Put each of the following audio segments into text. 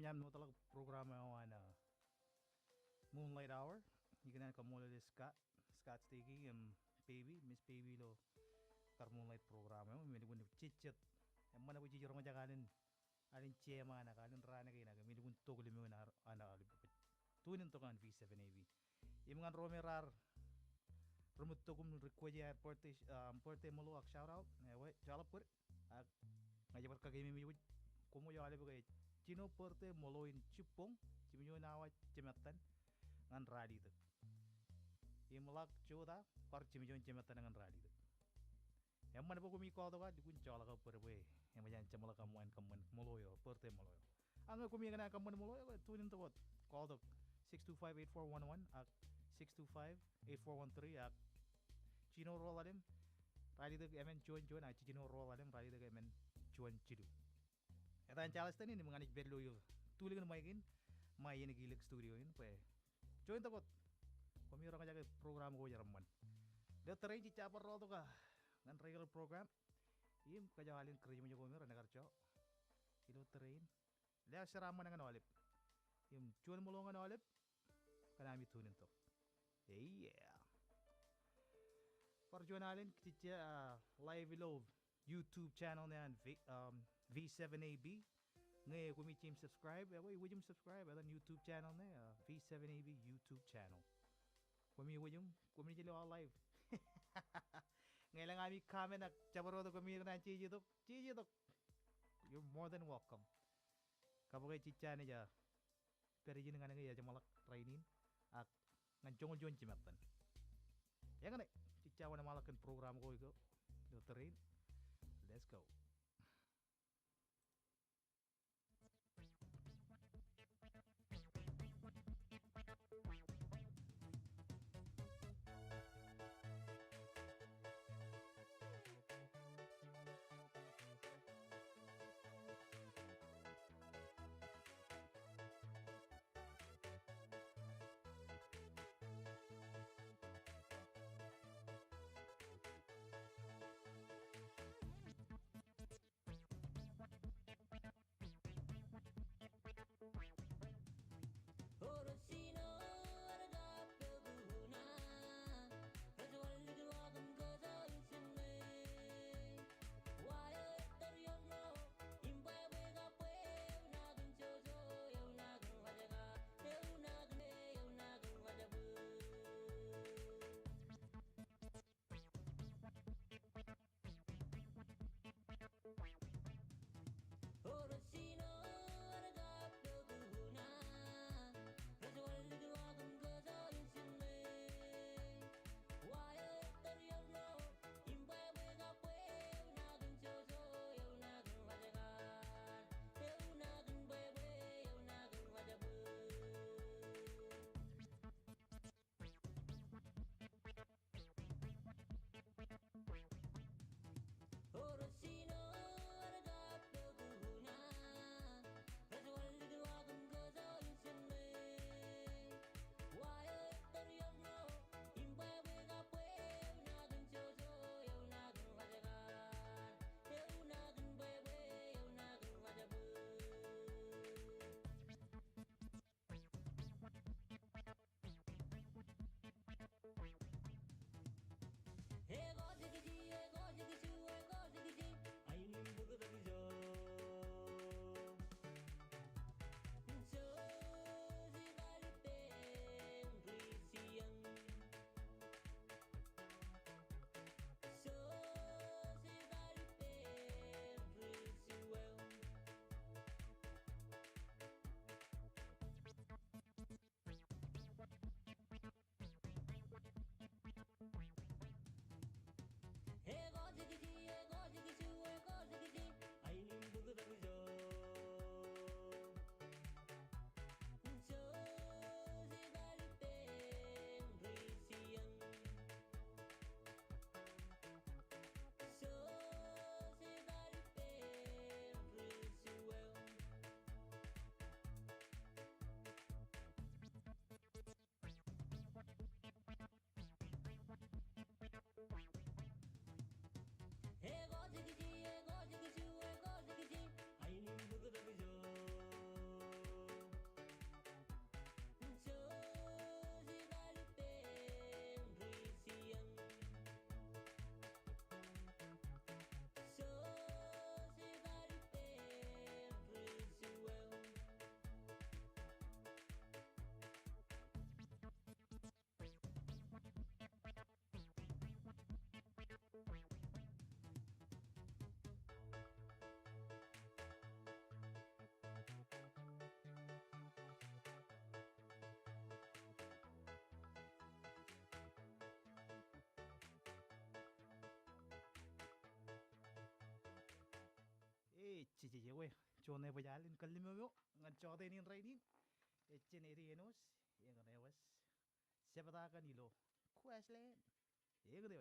menyam no talaga programa ko ana Moonlight Hour. Ikan ka mula Scott Sticky Baby Miss Baby lo kar Moonlight programa mo mini kun chichet. Yang mana puji jorong jakanin alin chema na kalin rana kay na mini kun togli mo na ana alip. Tunin to kan V7AB. Yung mga romerar rumut to kum request porte molo ak shout out. We jalap pur. Ak ngajabar ka game mi kumo yo alip kay Chino porte molo in chipong chiminyo nawa chematan ngan radi tu. Imlak choda par chiminyo chematan ngan radi tu. Yang mana pun kami call tu kan dikun call ka perwe. Yang macam cemala kamuan molo yo porte molo yo. Ang kami kena kamuan molo yo tunin to kot call tu 625-8411 ak 625-8413 ak Chino roll alim radi tu emen join ak Chino roll alim radi tu emen join chidu. Eta ang challenge tani ni mga berlo yo. Tuli kan maikin mai ni gilik studio in pe. Join takot. Kami orang aja program ko Jerman. Dia terang ci capar ro to ka. Ngan regular program. Im kaja halin kerja mo kami ra nagarcho. Ilo terrain. Dia serama dengan olip. Im cuan molongan olip. Kanami tunin to. Yeah. Parjuan halin kita live below YouTube channel na V7AB. Ngayon kung may team subscribe, would you subscribe at YouTube channel na V7AB YouTube channel. Kung may jilo live. Ngayon lang kami comment at chabaro to kami na chijitok. You're more than welcome. Kapag chicha niya, pero yun nga nga ya malak trainin at nganjong chimatan. Yan nga chicha ko na malakan program ko ito. Train. Let's go. chichi we chone bayalin kalimyo ngan chote nin rainin echen erienus yenganewas sepata kanilo kwaslen yegde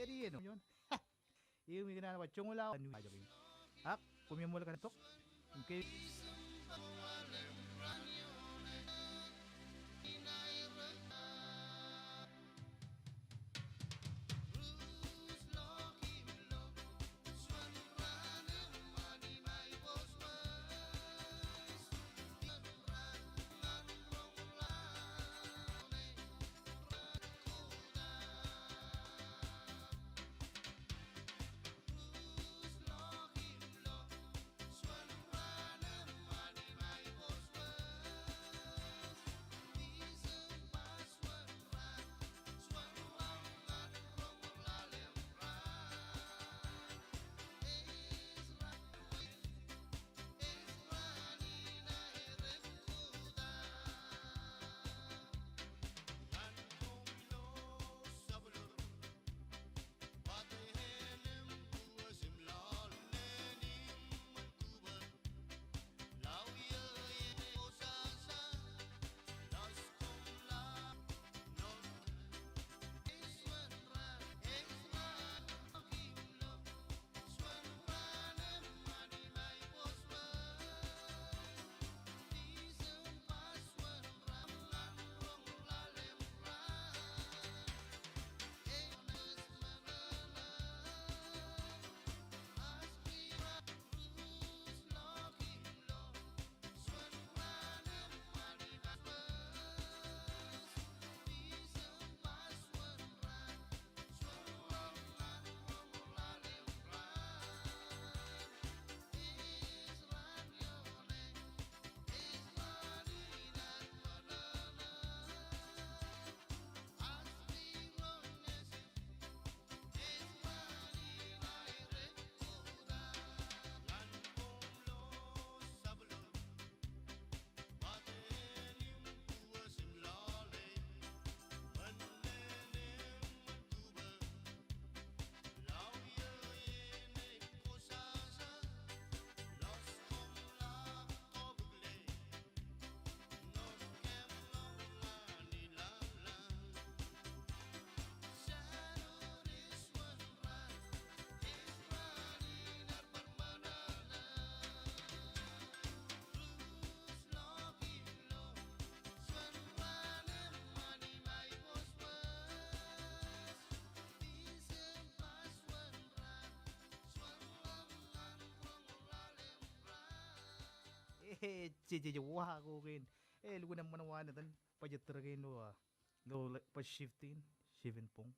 erieno yon yung mi kana wachungula anu aja bin ap pumimul kan tok okay Chichi wah ko kin. Lugo na manawana tan pajatragin lo pa shifting pong.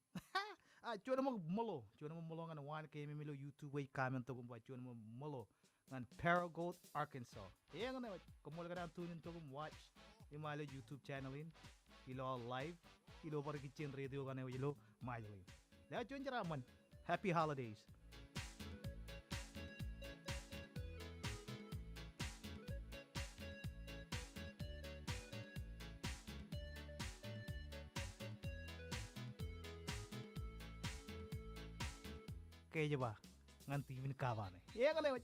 Chuan mo molo. Chuan mo molo nga wan kay milo YouTube way comment to kumpa chuan mo molo ngan Paragold Arkansas. Nga na kumula ka na tune to kum watch imalo YouTube channel in. Ilo all live. Ilo para kitchen radio ka na ilo mailin. Dahil chuan jaraman. Happy holidays. Kaya ba? Ngan timin kawan eh. Nga na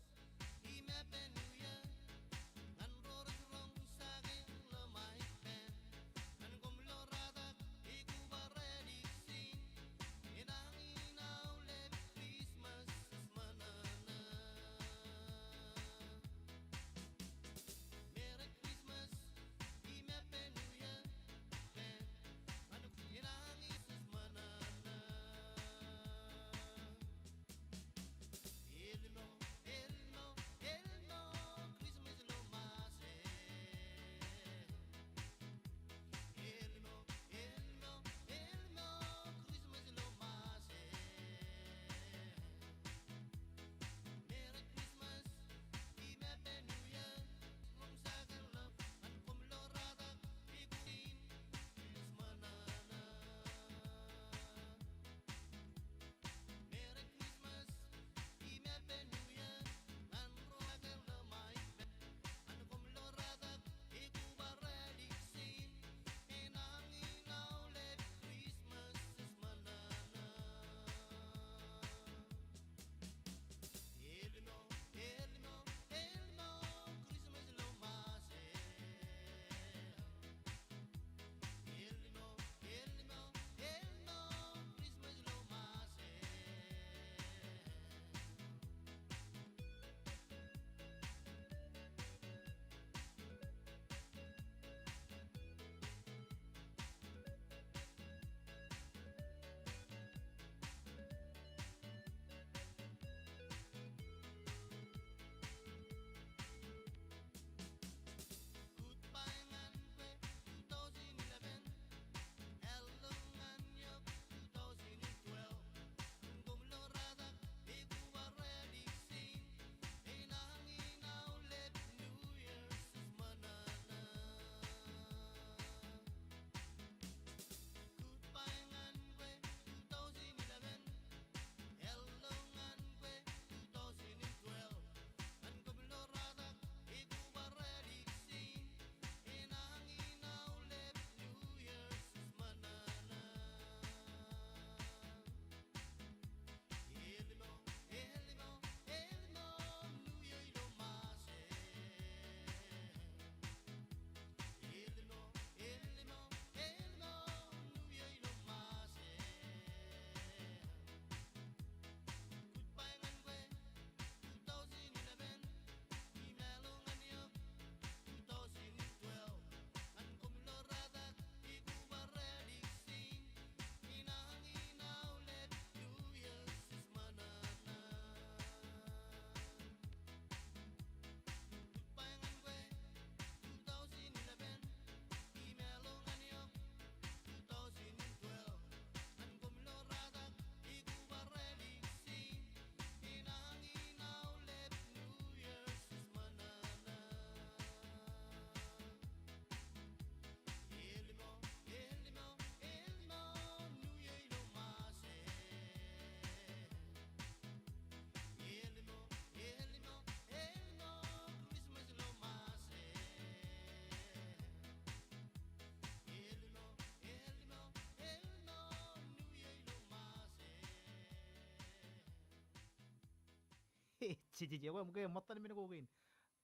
Chichi wa mga matan min ko kin.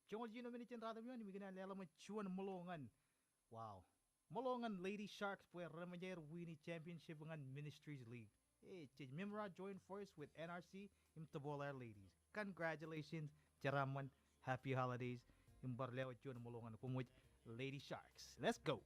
Chungol jino min chen rada mi gina lela mo chuan molongan. Wow. Molongan Lady Sharks puer remajer winning championship ngan Ministries League. Chich Mimra joined force with NRC im Tabolar ladies. Congratulations, Jaraman. Happy holidays. Im barleo chuan molongan kumwit Lady Sharks. Let's go.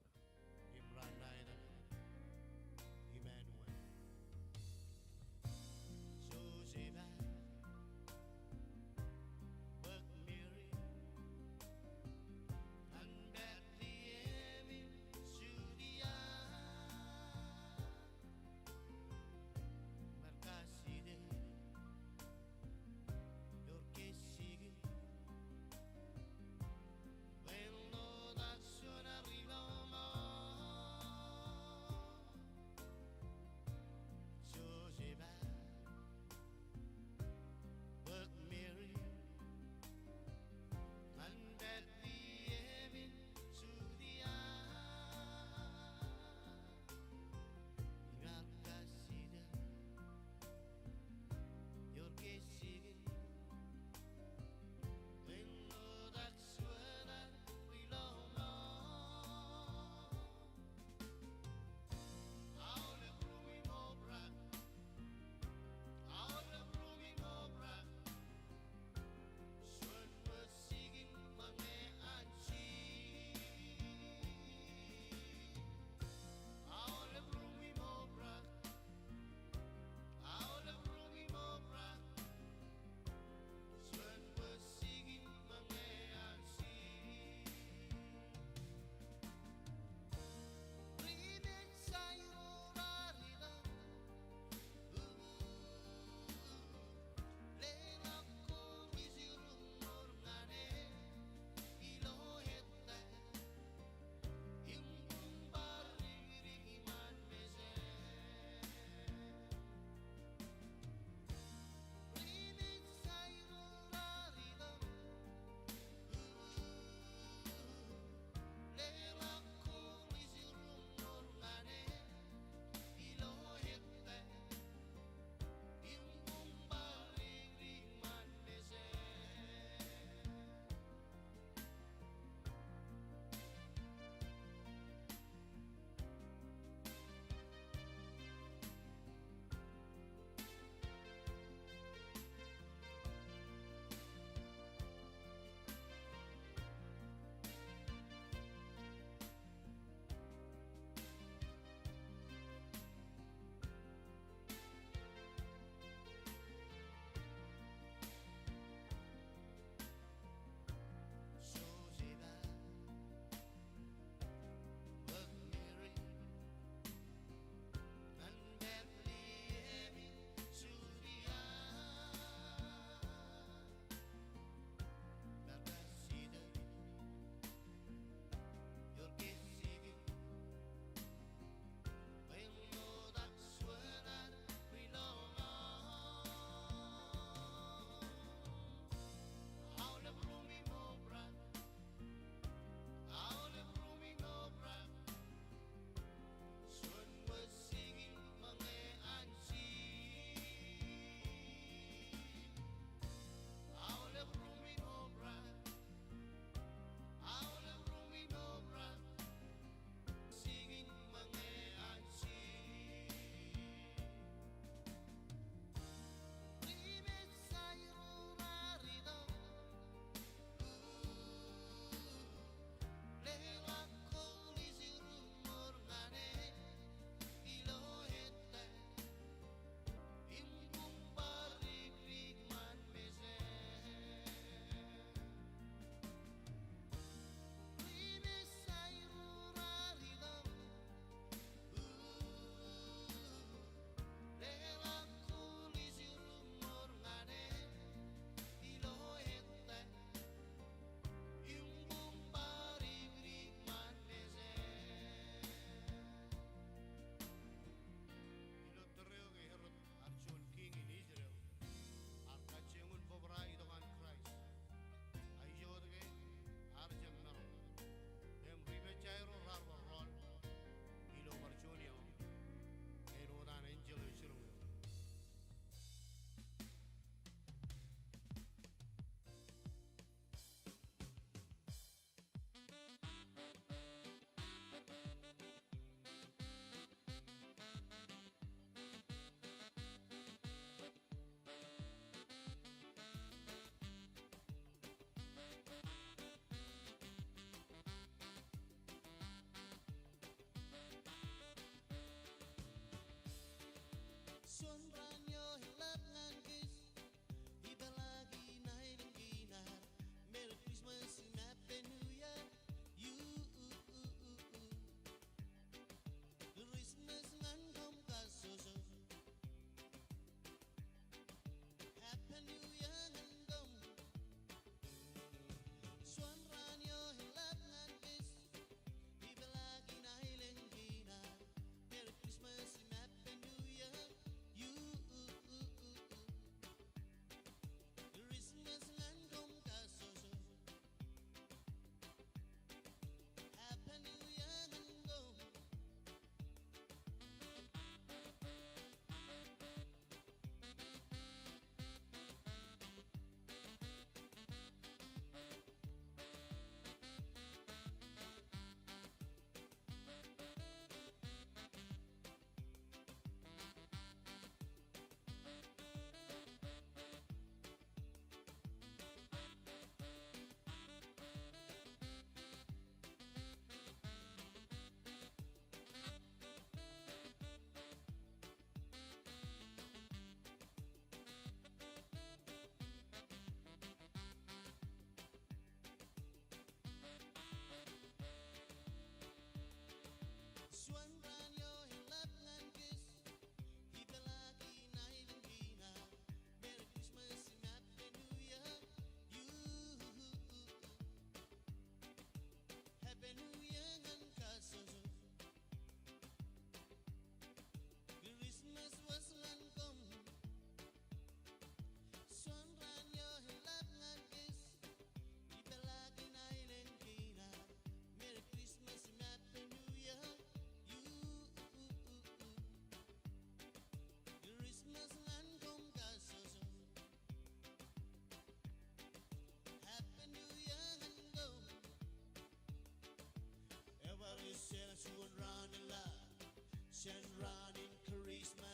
Sen running charisma,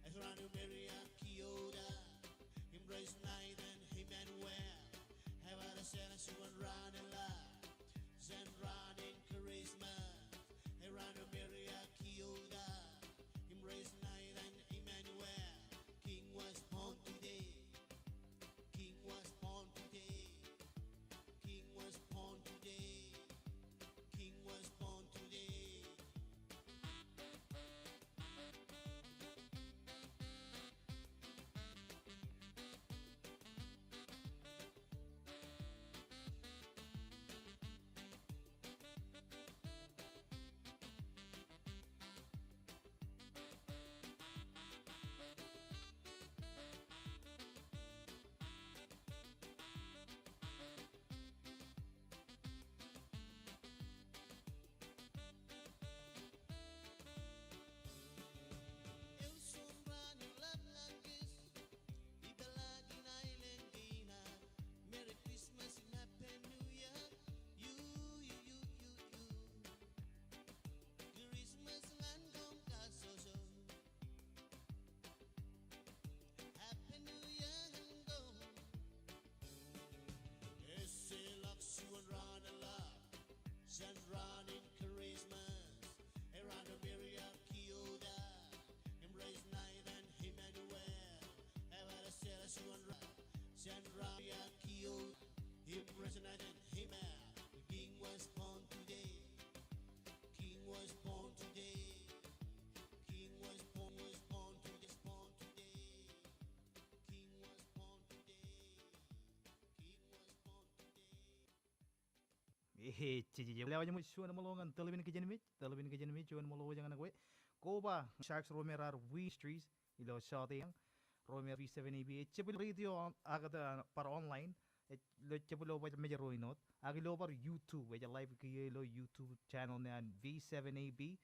as running Maria Kyoda, embrace night and Emmanuel. Have a sense you and run a lot. Sen running charisma, as running Maria Kyoda, embrace night and Emmanuel. King was born today. King was born today. King was born today. King was born today. Eu sombra no Latlantis, Ibalagi na Ilengina. Merry Christmas and Happy New Year. You. Christmas and come kasoso. Happy New Year and go. Esse laksu and run a lot. Send running Christmas. Around the Maria Kyoda. Embrace night and Emmanuel. Ever a sailor and run. Send Maria Kyoda. Embrace night and Emmanuel. The king was born today. King was born today. King was born today. Born today. King was born today. King was born today. Cici lewa jamu suan molongan telebin ke jenemi cuan molo jangan gue koba sharks romerar we streets ilo shot yang romer v7ab cepul radio agada par online lo cepulo ba meja roinot agilo par YouTube weja live ke lo YouTube channel na v7ab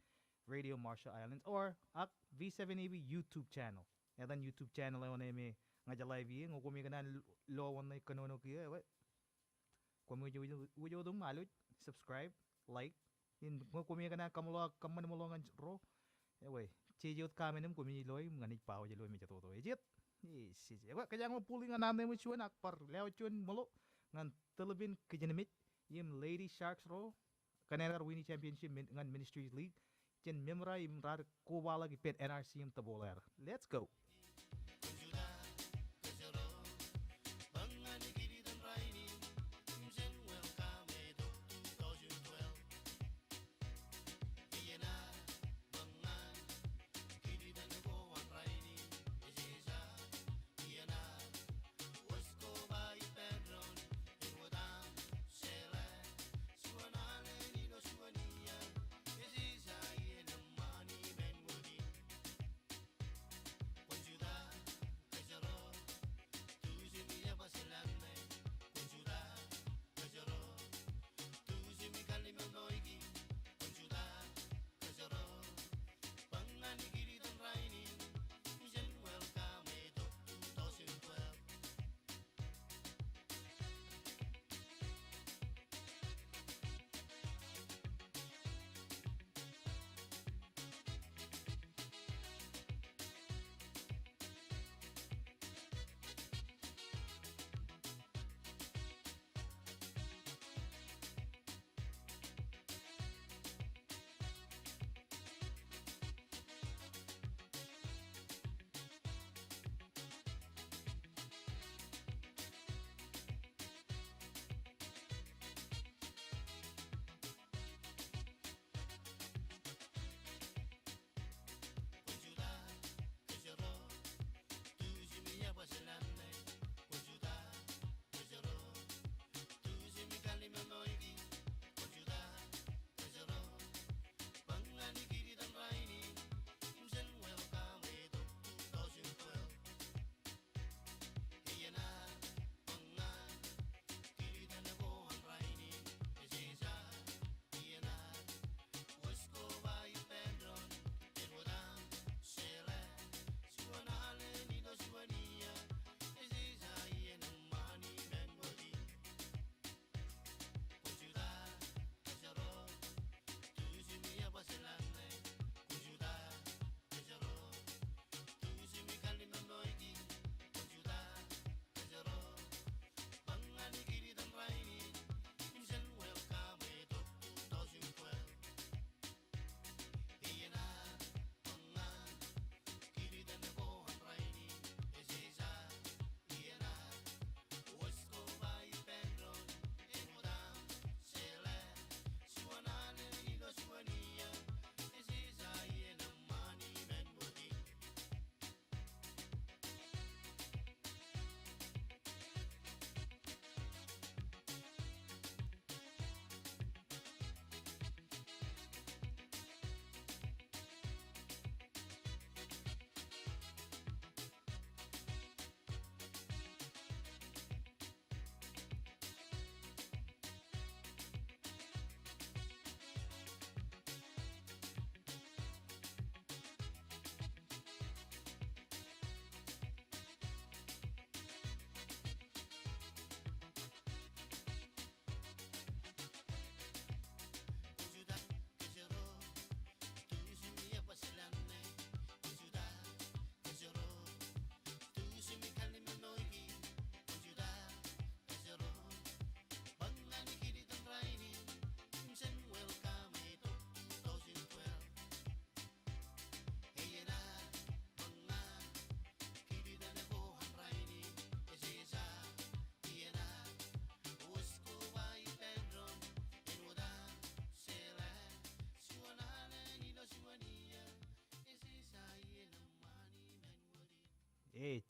Radio Marshall Islands or ak v7ab YouTube channel dan YouTube channel ay one me ngaja live yi ngokumi kana lo one kanono kiye we kung ujo dum malut subscribe like in kung kana kamulo kaman molongan ro we chijot kamenem kumi loy ngani pao jelo mi jato to ejit si we kaya mo puling anane mo chuan akpar leo chuan molo ngan telebin kejenemit yim Lady Sharks ro kanera winning championship ngan Ministries League jen memra im rar ko wala gi pet NRC im taboler let's go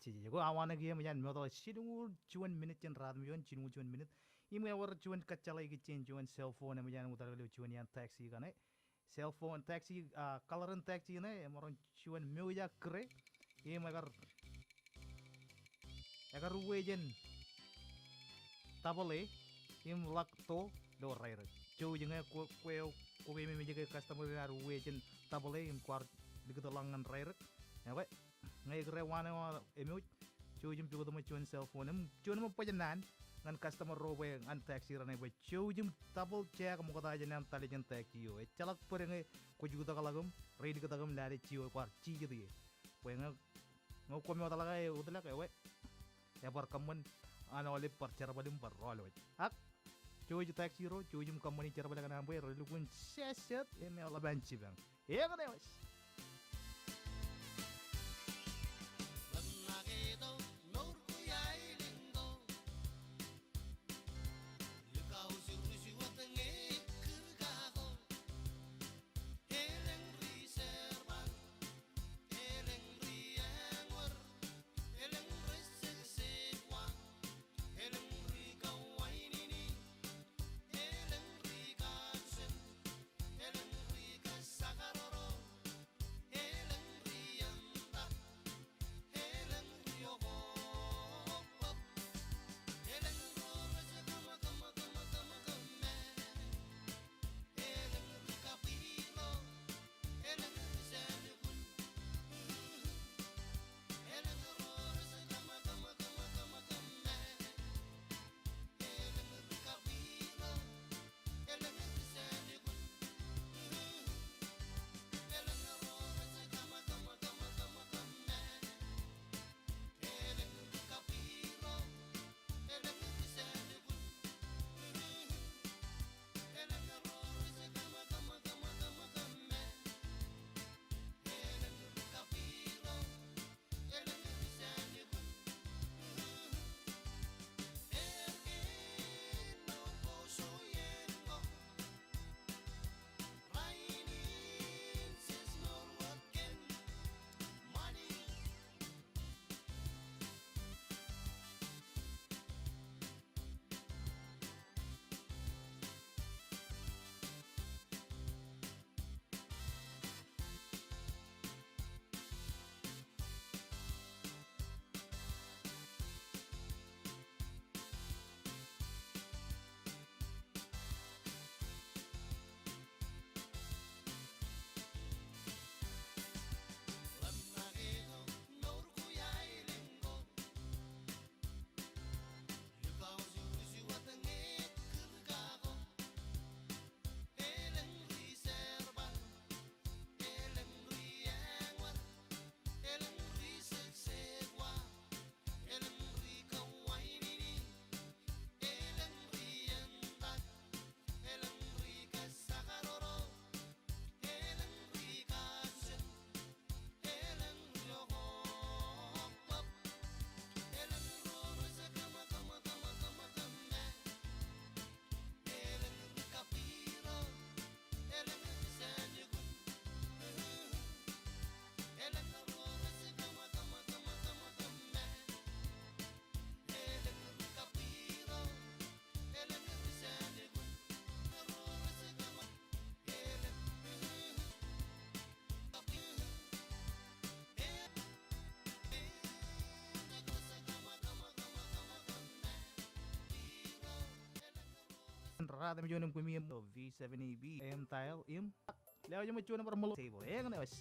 cie go awana gi am yan moto sidungu cuan minute chen rat mi yon chingu cuan minute ime war cuan kacala gi chen cuan cell phone am yan utar lu cuan yan taxi kan cell phone taxi coloran taxi ne moron cuan meu ya kre im agar wejen tabole im lakto do rair cu jenga ko mi mi jega customer ar wejen tabole im kwar digito langan rair ya we ngai kre wana emu cu jim cu to cuan cell phone em cuan mo pajanan ngan customer robe an taxi rane be cu jim tabol check mo kata jenam tali jen taxi yo calak pore ngai ko juta kalagum ready kata gam lari ciu kwar ci gitu ye we ngau ko mi talaga e udala ka we ya par kamun ana oleh par cara balim par rol we ak cu ju taxi ro cu jim kamani cara balakan ambe ro lu kun seset e me ola banci bang e ngane wes rada mi jonam ko mi V7AB am tile im leo jama chuna par molo table e ngane wes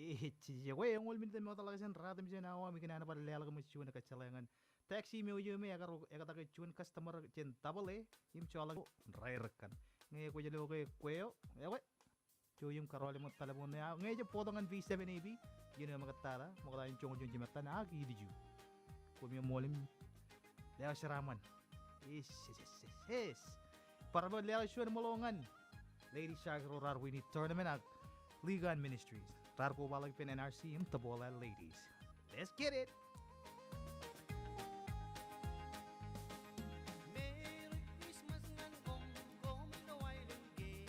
Gue yang ulmin mo talaga sen ratam sen awa mi kinana pa lela ko mo na kacalangan. Taxi mi uyo mi agar ta chun customer chen double im chola driver kan. Nge ko jelo ko kweo ewe. Chuyum karole mo talabon na nge je potongan V7 AB. Yun yung makatara mo kata yung chongo yung jimata na agi di ju. Ko mi molim leo siraman. Yes. Para ba leo sure molongan. Lady Shark Rorar Winnie Tournament at Ligan Ministries. Tarko balag pin NRC im tabola ladies. Let's get it. Merry Christmas ngan gom gom no wailing gay.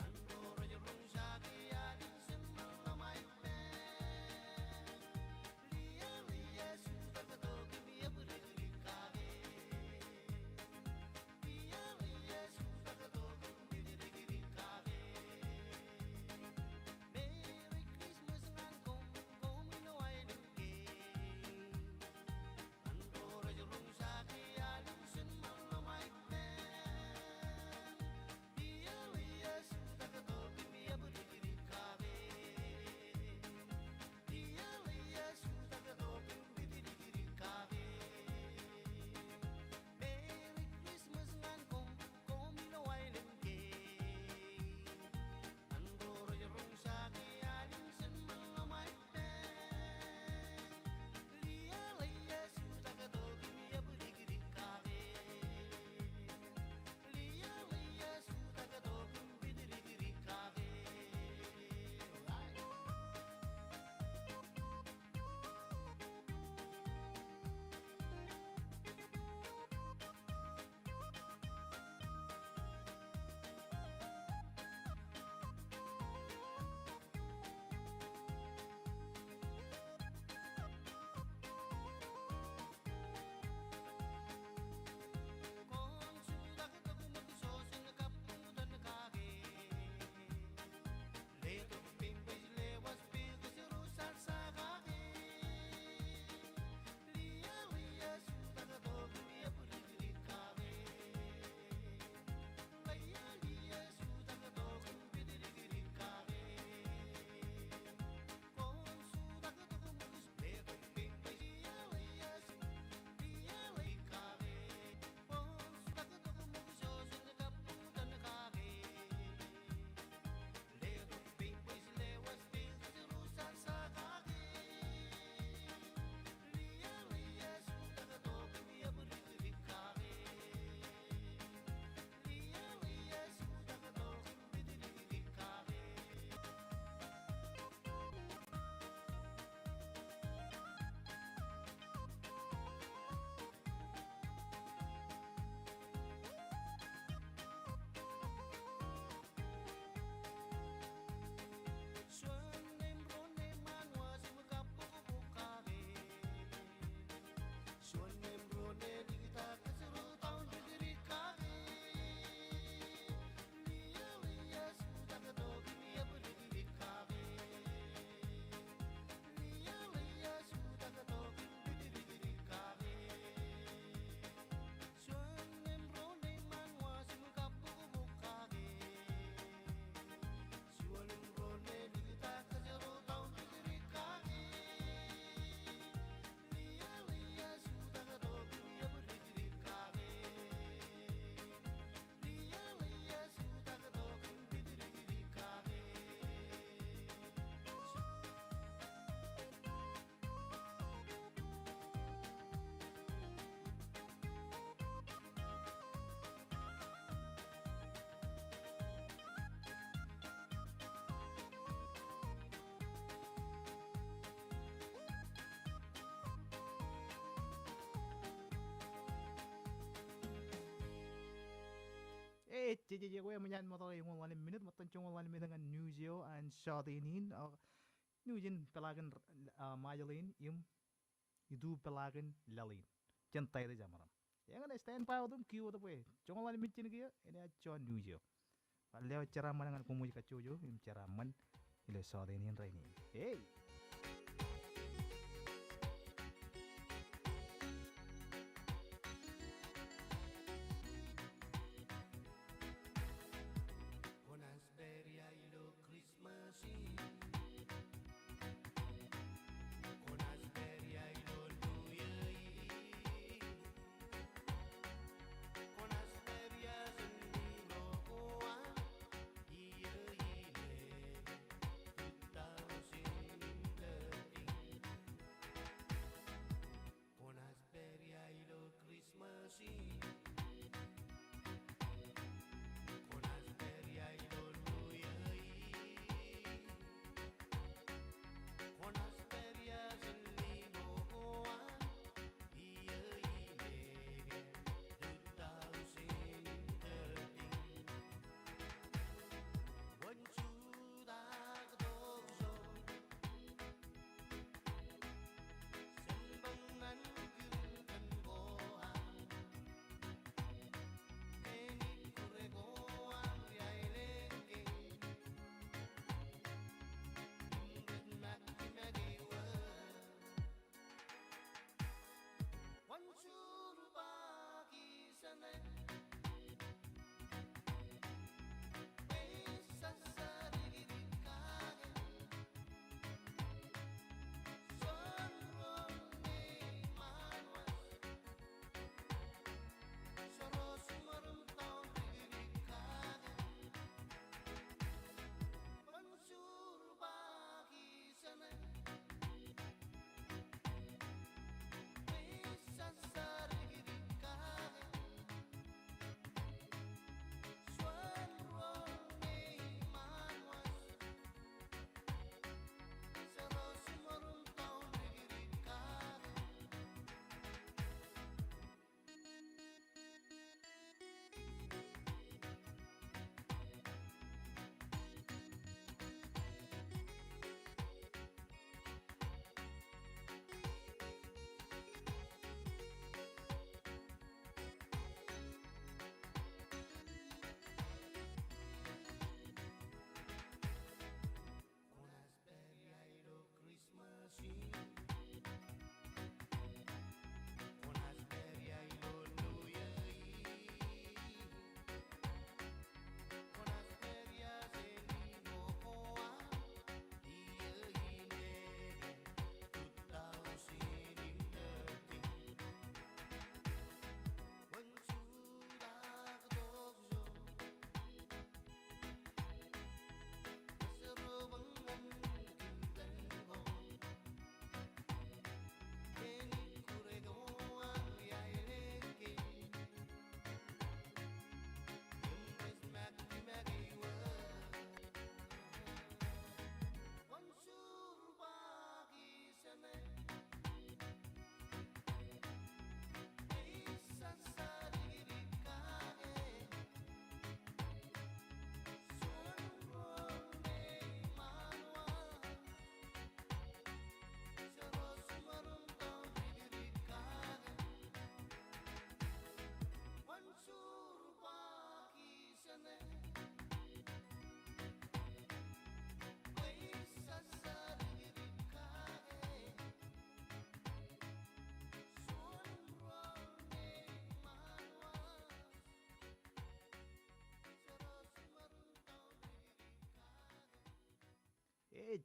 Andoro yo rung shaki adin simmal na my pen. Lia lia suda ka to kimi abri kage. Lia lia suda ka to kimi kage. Merry Christmas ngan gom gom no wailing gay. Andoro yo rung shaki adin simmal na my pen. Lia lia suda ka to kimi abri kage. Lia lia suda ka to kimi kage. Merry Christmas ngan gom gom no wailing gay. Andoro yo rung shaki adin simmal na my pen. Lia lia suda ka to kimi abri kage. Lia lia suda ka to kimi kage. Con suda ka to kumagsosin na kaputan na kage. Leto pimpay lewas pildo si rusal sa kage. Lia lia suda ka to kimi abri kage. Lia lia suda ka to kimi kage. Con suda ka to kumagus leto pimpay lia lia kage. Con suda ka to kumagsosin na kaputan na kage. Leto pimpay lewas pildo si rusal sa kage. Lia lia suda ka to kimi abri kage. Lia lia suda ka to kimi kage. Suonem rone manwa si magkapukukage. Suonem rone di kita kasiro taon digiri kage. Lia lia suda ka to kimi abri kage. Lia lia suda ka to kimi kage. Suonem rone manwa si magkapukukage. Suonem rone di kita kasiro taon digiri kage. Lia lia suda ka to kimi abri kage. Lia lia suda ka to kimi kage. Jadi gue menyan motor yung 1 minute matan chung 1 minute dengan Nuzio and Shadinin Nuzin pelagan Majalin yung idu pelagan Lalin centai de jamaram yang ada stand pa udum kiu to pe chung 1 minute ni kia ini achon Nuzio leo ceraman dengan kumuj kacujo yung ceraman ile Shadinin raini hey Onas beria ilo Christmas Eve.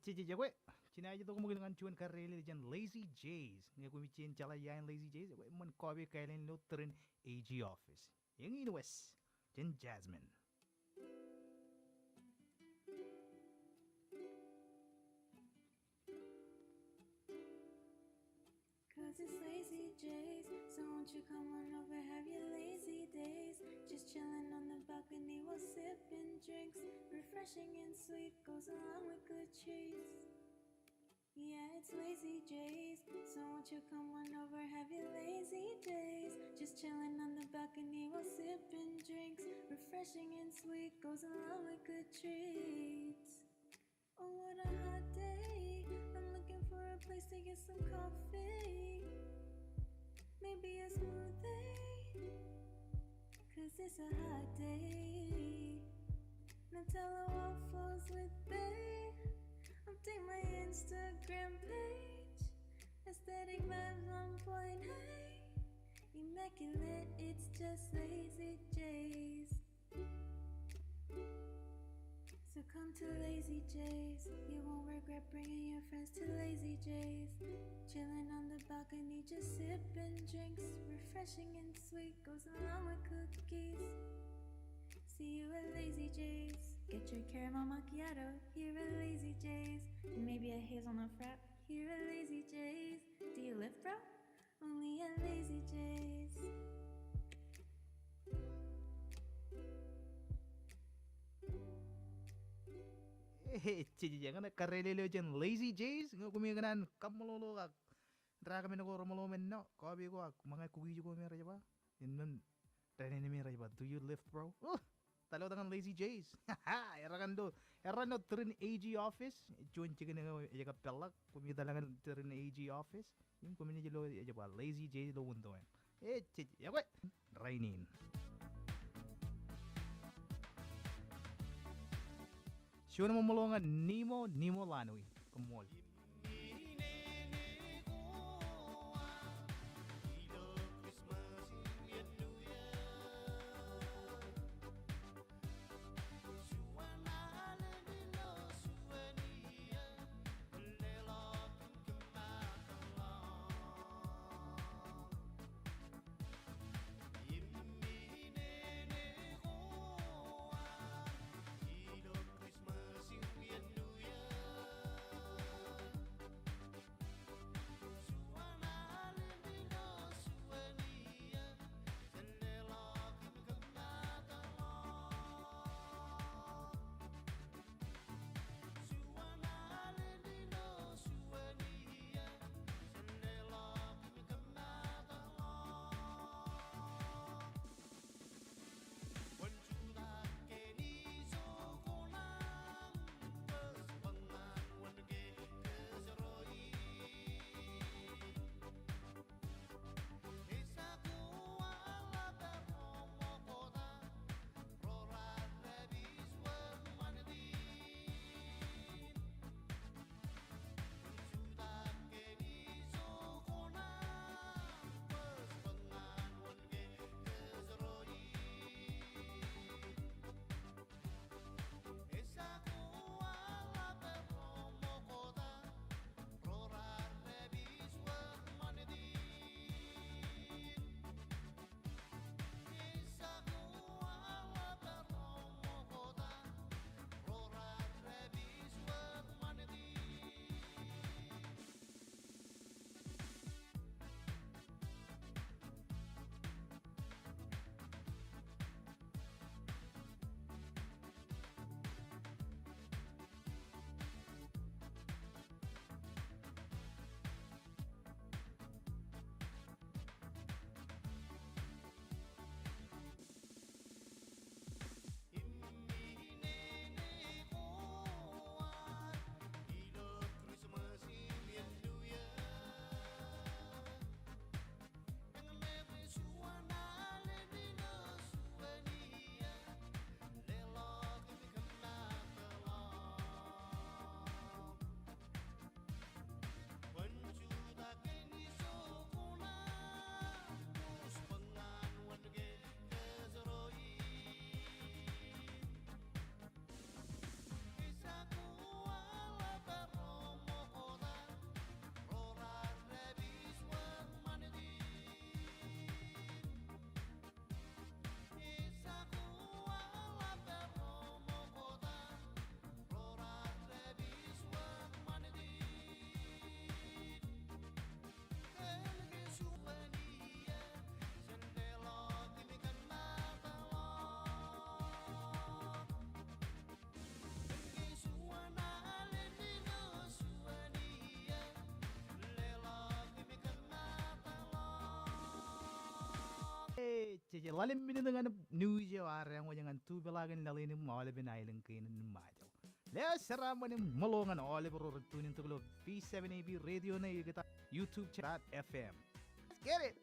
Cici jago. Cina aja tuh kemungkinan dengan cuan kareli jan Lazy Jays. Nga kumicin cala yain Lazy Jays. Gue man kobe kailan lo terin AG office. Yang ini wes. Jan Jasmine. Cause it's lazy J's, so won't you come on over, have your lazy days. Just chilling on the balcony while sipping drinks. Refreshing and sweet, goes along with good treats. Yeah, it's lazy J's, so won't you come on over, have your lazy days. Just chilling on the balcony while sipping drinks. Refreshing and sweet, goes along with good treats. Oh, what a hot day. I'm looking for a place to get some coffee. Maybe a smoothie. Cause it's a hot day. Nutella waffles with bae. Update my Instagram page. Aesthetic vibes on point, hey. Immaculate, it's just Lazy J's. So come to Lazy J's. You won't regret bringing your friends to Lazy J's. Chilling on the balcony, just sipping drinks. Refreshing and sweet, goes along with cookies. See you at Lazy J's. Get your caramel macchiato here at Lazy J's. And maybe a hazelnut frap here at Lazy J's. Do you live, bro? Only at Lazy J's. Cici jangan kareli lo jan Lazy Jays. Nga kumikanan kamulolo kag. Dra kami nako romolomen no. Kobe ko ak mga kugi ko mera jaba. Inun tren ni mera jaba. Do you lift bro? Talo dengan Lazy Jays. Haha, erakan do. Eran no tren AG office. Juan chicken nga jaga pelak. Kumita lang tren AG office. Yung kumini jelo jaba Lazy Jays lo undoen. Cici ya kwe. Rainin. Siya naman mulungan Nemo Lanui. Kumol. Cici lalim bini dengan news ya yang wajangan tu belagan lalini mawale bin island kain majo. Le serama ni molongan ole bro tunin tu lo V7AB radio na kita YouTube chat FM. Let's get it.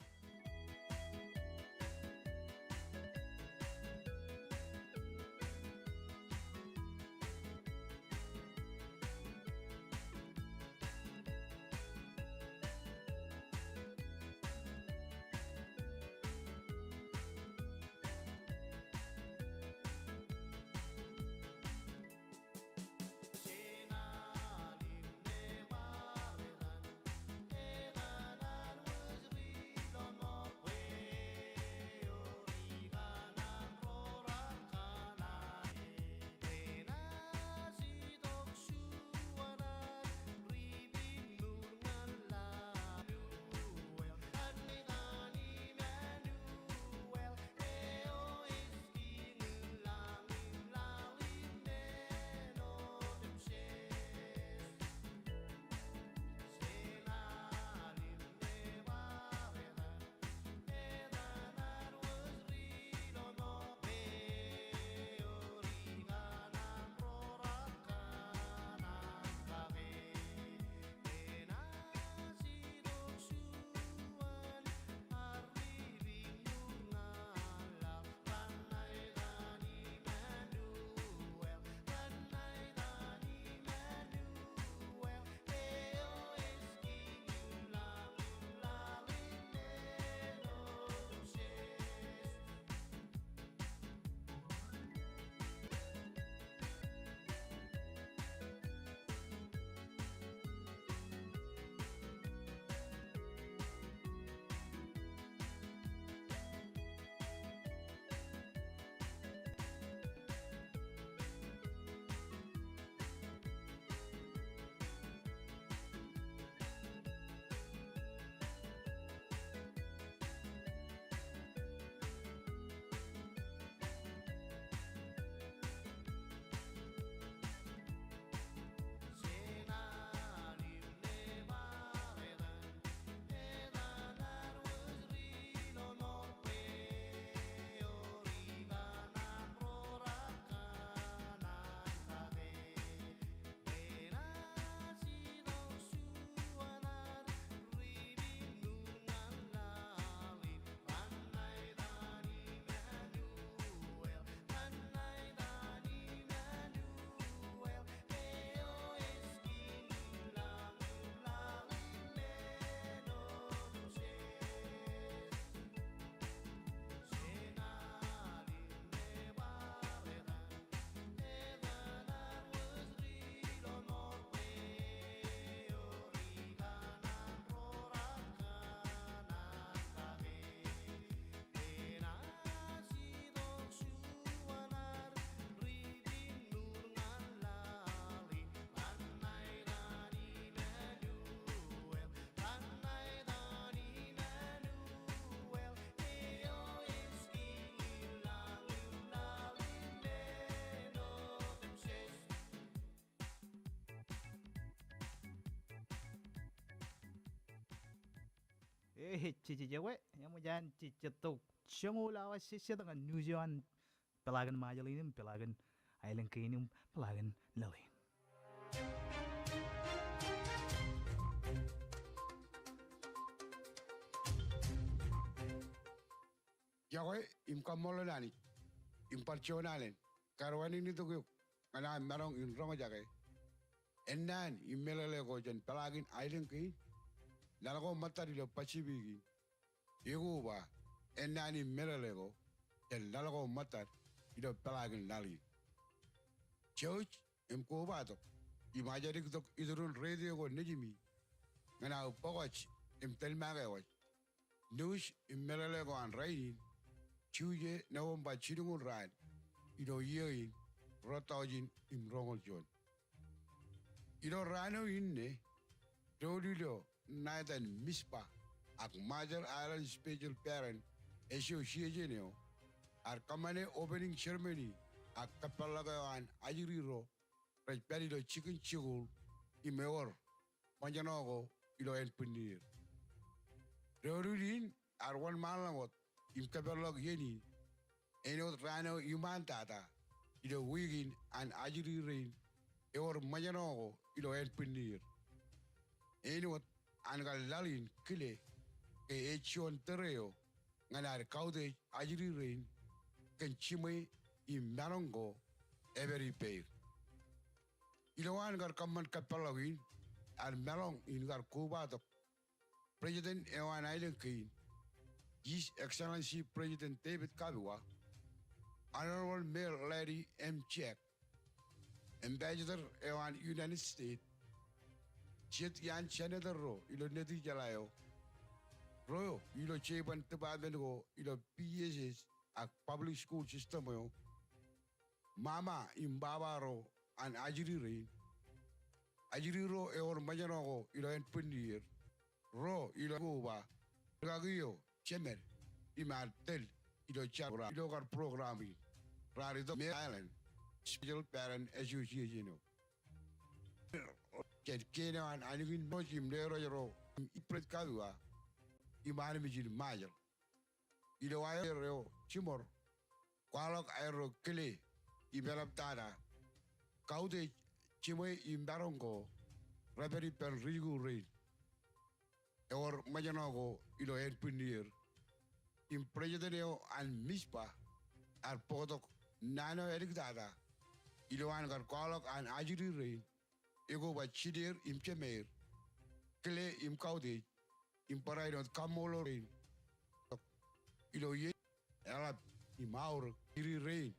Cici jawe yang mau jangan cici tu cengula awas sisi dengan New Zealand pelagan majal ini pelagan island kain ini pelagan lalin. Yawe im kamolo nani im parchonalen karwani ni to go ana marong in roma jage ennan im melale go jan pelagin island ki nalago matari lo pachibigi yego ba ennan im melale go jan nalago matar ido pelagin lali church im ko ba to imajari to idurun radio go nejimi ngana pogach im telmage wa news im melale go an rain Chuje na wamba chirungun rad ido yein rotajin im rongol jon ido rano inne dodido naitan mispa ak major island special parent association ar kamane opening ceremony ak kapalagawan ajiriro rajpari do chicken chigul imeor manjanogo ido en punir dodudin ar wan malangot kapelok yeni enot rano imantata ilo wigin an ajiri rain or majanogo ilo en pinir enot an lalin kile ke echon tereo nganar kaude ajiri rain kan chimay imnarongo every pair ilo an gar kaman kapelogin an melong in gar kubatok President Ewan Island King, His Excellency President David Kabiwa, Honorable Mayor Larry M. Check, Ambassador Ewan United States, Chet Yan Senator Ro, ilo Neti Jalayo, Royo, ilo Cheban Tababengo, ilo PSS, a public school system yo, Mama Imbabaro, and Ajiri Rain, Ajiri Ro Ewan Majanogo, ilo en Punir, Ro ilo kuba Ragio Chemer Imartel ilo chabra ilo gar programming Rarido Island Special Parent Association Ket kene an anigin no chim lero yoro ipret kadua imani mijil major ilo ayro chimor kwalok ayro kele imelap tada kaude chimoy imbarongo raberi per rigu rain or majanogo ilo en punir in presidenteo and mispa ar podok nano erik dada ilo an gar kolok an ajiri rain ego ba chidir im chemer kle im kaude im paraino kamolo rain ilo ye ala imaur iri rain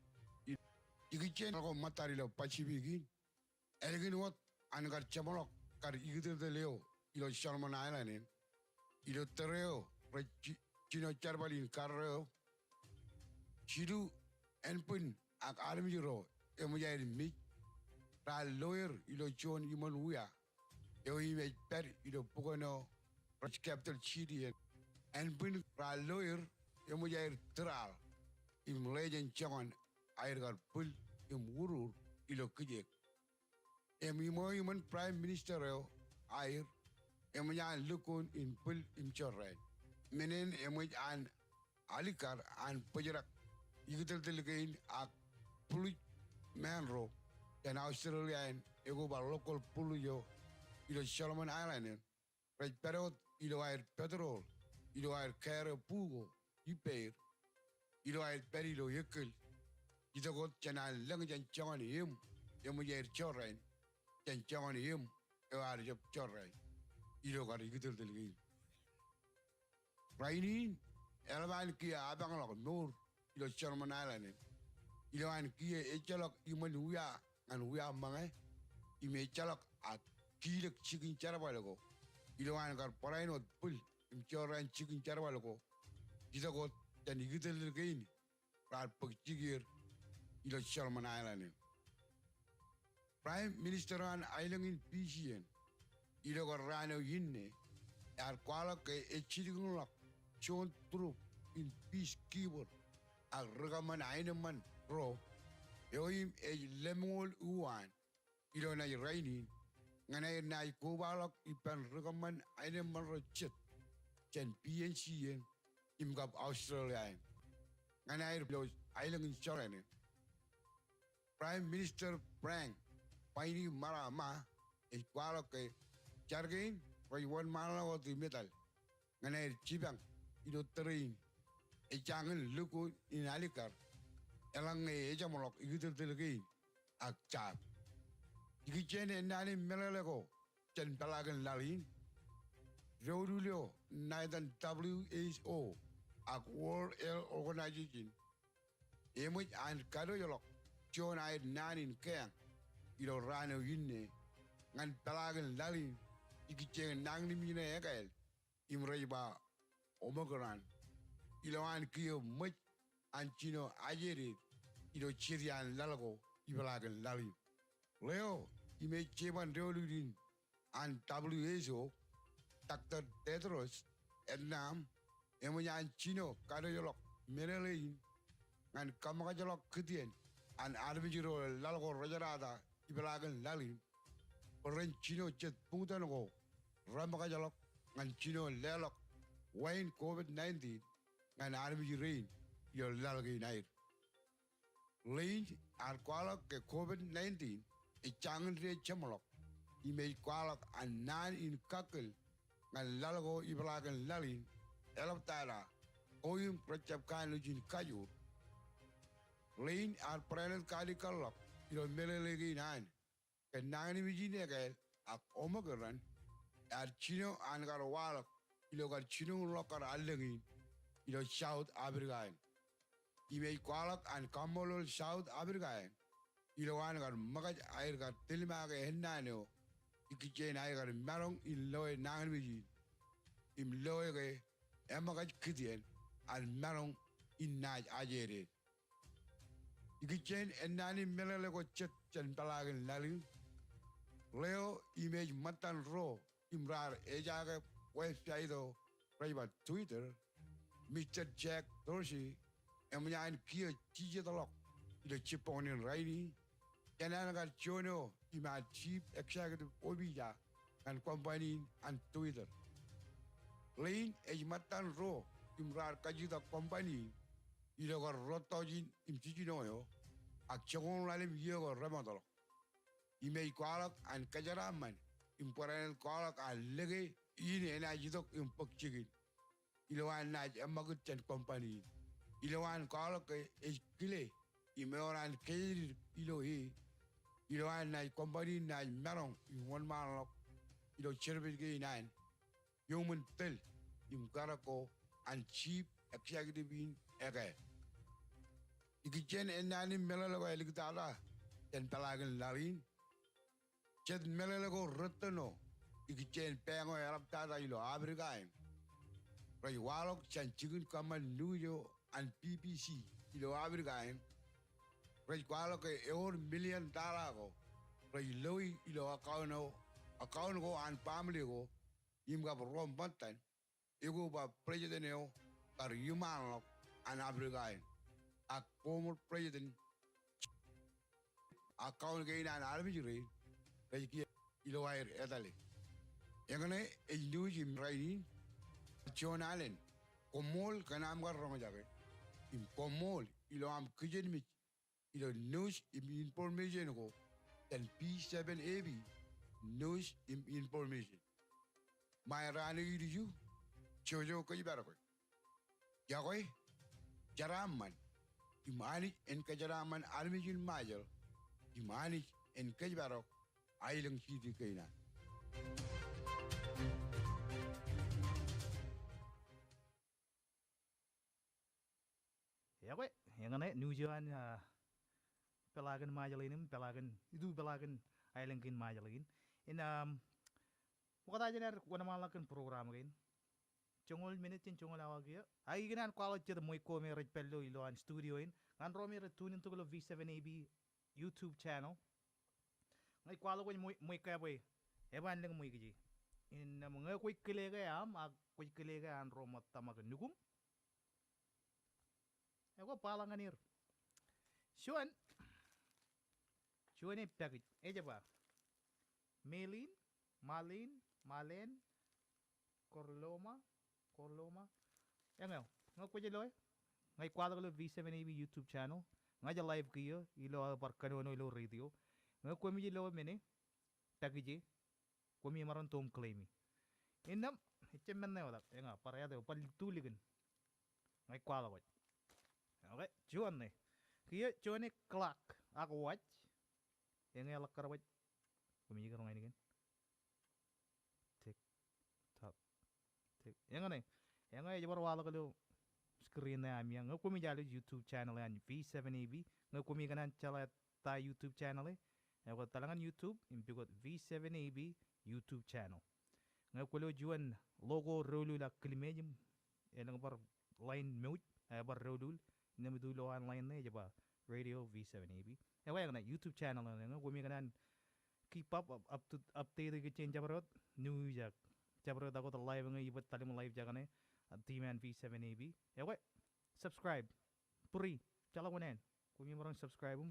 igichen ko matari lo pachibigi ergin wat an gar chamolok kar igiter de leo ilo Solomon Island ilo tereo chino charbalin carreo chidu enpun ak armiro emuyai mi ra lawyer ilo chon imal uya yo ime per ilo pogono rich capital chidi enpun ra lawyer emuyai tral im legend chon airgar pul im urur ilo kijek imo iman prime minister air emujan lukun in pul im chorren menen emuj an alikar an pujrak yigitel telgein ak pulu manro dan Australian ego ba local pulu yo ilo Solomon Island right pero ilo air petrol ilo air kere pugo iper ilo air perilo yekel ito got chana lang jan chon yim emujer chorren jan chon yim e ar job chorren ilo gar yigitel telgein Rainin, elvan kia abang lok nur, ilo Solomon Island. Ilo an kia echalok iman uya an uya mange, ime echalok a kilek chicken charabalago. Ilo an gar paraino pul, im choran chicken charabalago. Kita got dan yigitel gain, rar pagchigir, ilo Solomon Island. Prime Minister an island in PCN, ilo gar rano yinne, ar kwala ke echigung lok. Chon troop in peacekeeper a regaman aineman ro yoim e lemol uwan ilo na rainin ngana na kubalok ipan regaman aineman ro chet chen PNC im gab Australia ngana ir blows island in chorene Prime Minister Frank Paini Marama e kwalok e chargain koi one mala di metal ngana ir chibang ilo train e jangan luku in alikar elang e jamolok igitel telgein ak chap igichen nani melelego chen palagan lalin rodulio naidan WHO ak World Health Organization emuj an kado yolok chon ay nanin keng ilo rano yinne ngan palagan lalin igichen nang ni mine ekael imreba Omogran, Iloan Kio Much and Chino Ajeri, Ilo Chirian Lalago, Ibalagan Lali. Leo, he made Cheban Deoludin and WHO, Dr. Tedros, Ednam, Emoyan Chino, Kadayolok, Merelin, and Kamakajalok Kitian, and Armijiro Lalago Rajarada, Ibalagan Lali, Oren Chino Chet Putanogo, Ramakajalok, and Chino Lelok. Wayne COVID-19 ngan armi rain yo lalgi nair rain ar kwala ke covid-19 e changan re chamolok I me kwala an nan in kakkel ngan lalgo ibragan lalin elap tara oyum prachap kan lujin kayu rain ar pranet kali kalok yo melelegi nan ke nani mijine ke ak omogaran ar chino an gar walak ilo gar chino lokar alengin ilo South Africa ime kwalak an kamolol South Africa ilo an gar magaj air gar tilma ke hennano ikichen air gar marong ilo nangan biji im loe ke emagaj kidien an marong innaj ajere ikichen enani melele ko chet chen talagen lalin leo image matan ro imrar ejaga website private Twitter Mr. Jack Dorsey emnyan kia tije talok ilo chiponin raini yanan gar chono ima chief executive obija and company and Twitter Lane ejmatan ro imrar kajita company ilo gar rotojin imchino yo akchon lalim yego remontolo ime kwalak an kajaraman important kwalak an lege ini ena jidok impok chigin ilawan naj amagut chan company ilawan kwalak eskile imeoran keir ilohi ilawan naj company naj marong in one man lok ilo cherbe ge nine human tel imkarako and chief executive in ege ikichen enani melalo eligdala ten palagan larin chet melelego rotno ikichen pengo arab tada ilo abrigaim rai walok chan chigun kamal nuyo and PPC ilo abrigaim rai walok $1 million go rai loi ilo account go and family go imga rom bantan ego ba president yo tar human and abrigaim a former president account gain and army rate Rajki ilo air etale. Engane news im raini John Allen komol kanam gar rong jage. Im komol ilo am kijen mi ilo news im information go then P7AB news im information. My rani you chojo ko ibara ko. Yagoy jaraman imani en kajaraman armijin major imani en kajbaro Ailang City kaina. Ya kwe, yang ane New Zealand pelagan majalin pelagan itu pelagan ailangkin majalin. In muka aja ner wana malakan program kain. Chongol minute chongol awag ya. Ay ginan kwalo chida moy ko me repello ilo an studio in. Kan romi retunin to V7AB YouTube channel. Ngay kwalo ko moy kaya boy. Eban lang moy kiji. In mga koy kilega yam ag koy kilega an romot tamag nugum. Ego palanganir. Shuan e package. Eja ba? Malin, Corloma. Yang nga ko loy. Ngay kwalo ko V7AB YouTube channel. Nga live kiyo ilo barkano ilo radio. Nga ko mi lo mene package. Ko mi maron tom claimi. Inam itchemen na wala. Nga para yado palituligan. Ngay kwalo ko. Okay, Juan ne. Kaya Juan ne clock. Ako watch. Yang alak karawat. Kumiji karong ini kan. Tick tock. Tick. Yang ne. Yang ay jabar wala kalau screen na ami yang kumi jalo YouTube channel yan V7AB. Nga kumi kanan chala ta YouTube channel eh. Nga talangan YouTube impigot V7AB YouTube channel. Nga kulo Juan logo rolu la klimejim. Yang bar line mute. Bar rolu. Namidulo online na jaba radio V7AB. Ewa yang na YouTube channel na nga kumi kanan keep up to update ke change jabarot new jak jabarot ako ta live nga ibat talim live jakane T-Man V7AB. Ewa subscribe puri chala wonen kumi marang subscribe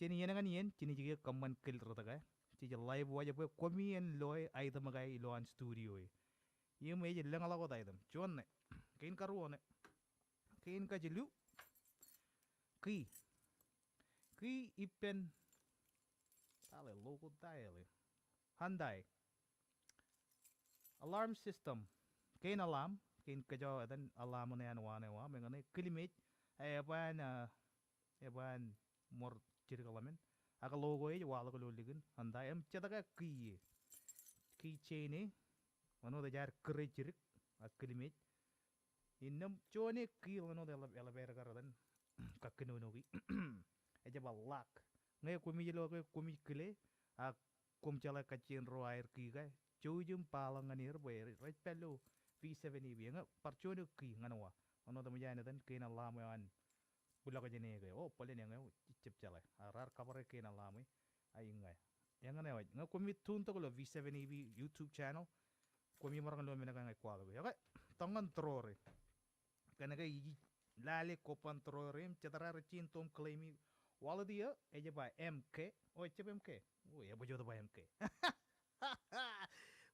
chini yan nga niyan chini jiga kaman kill rota ka chiji live waja po kumi en loy ay tamagay iloan studio eh. Yung may lang ala ko tayo chuan ne kain karuo ne kain ka jilu ki ipen tale logo tale Hyundai alarm system kain alarm kain ka jo adan alarm na yan wa mengane kilimit ay eban mor jirgalamen aga logo e wala ko luligan Hyundai em chadaga ki chain ano da jar krejirik a kilimit innam chone ki ano da elevator garadan kakkinunugi eja balak ngay kumi jelo ko kumi kile a kum chala kachin ro air ki ga chujum palang anir boy right pelu V7 EV nga parchone ki nganawa ano da mujana dan kina lamo an bula ka jene ga oh pale nga chip chala arar cover kina lamo ay nga yang nga kumi tun to ko V7 EV YouTube channel kumi marang lo mena nga kwalo ga okay tangan trore kana ga lale kopan trore chatara chin tom claimi wala dia eja ba MK oh chep MK oh ya bojo ba MK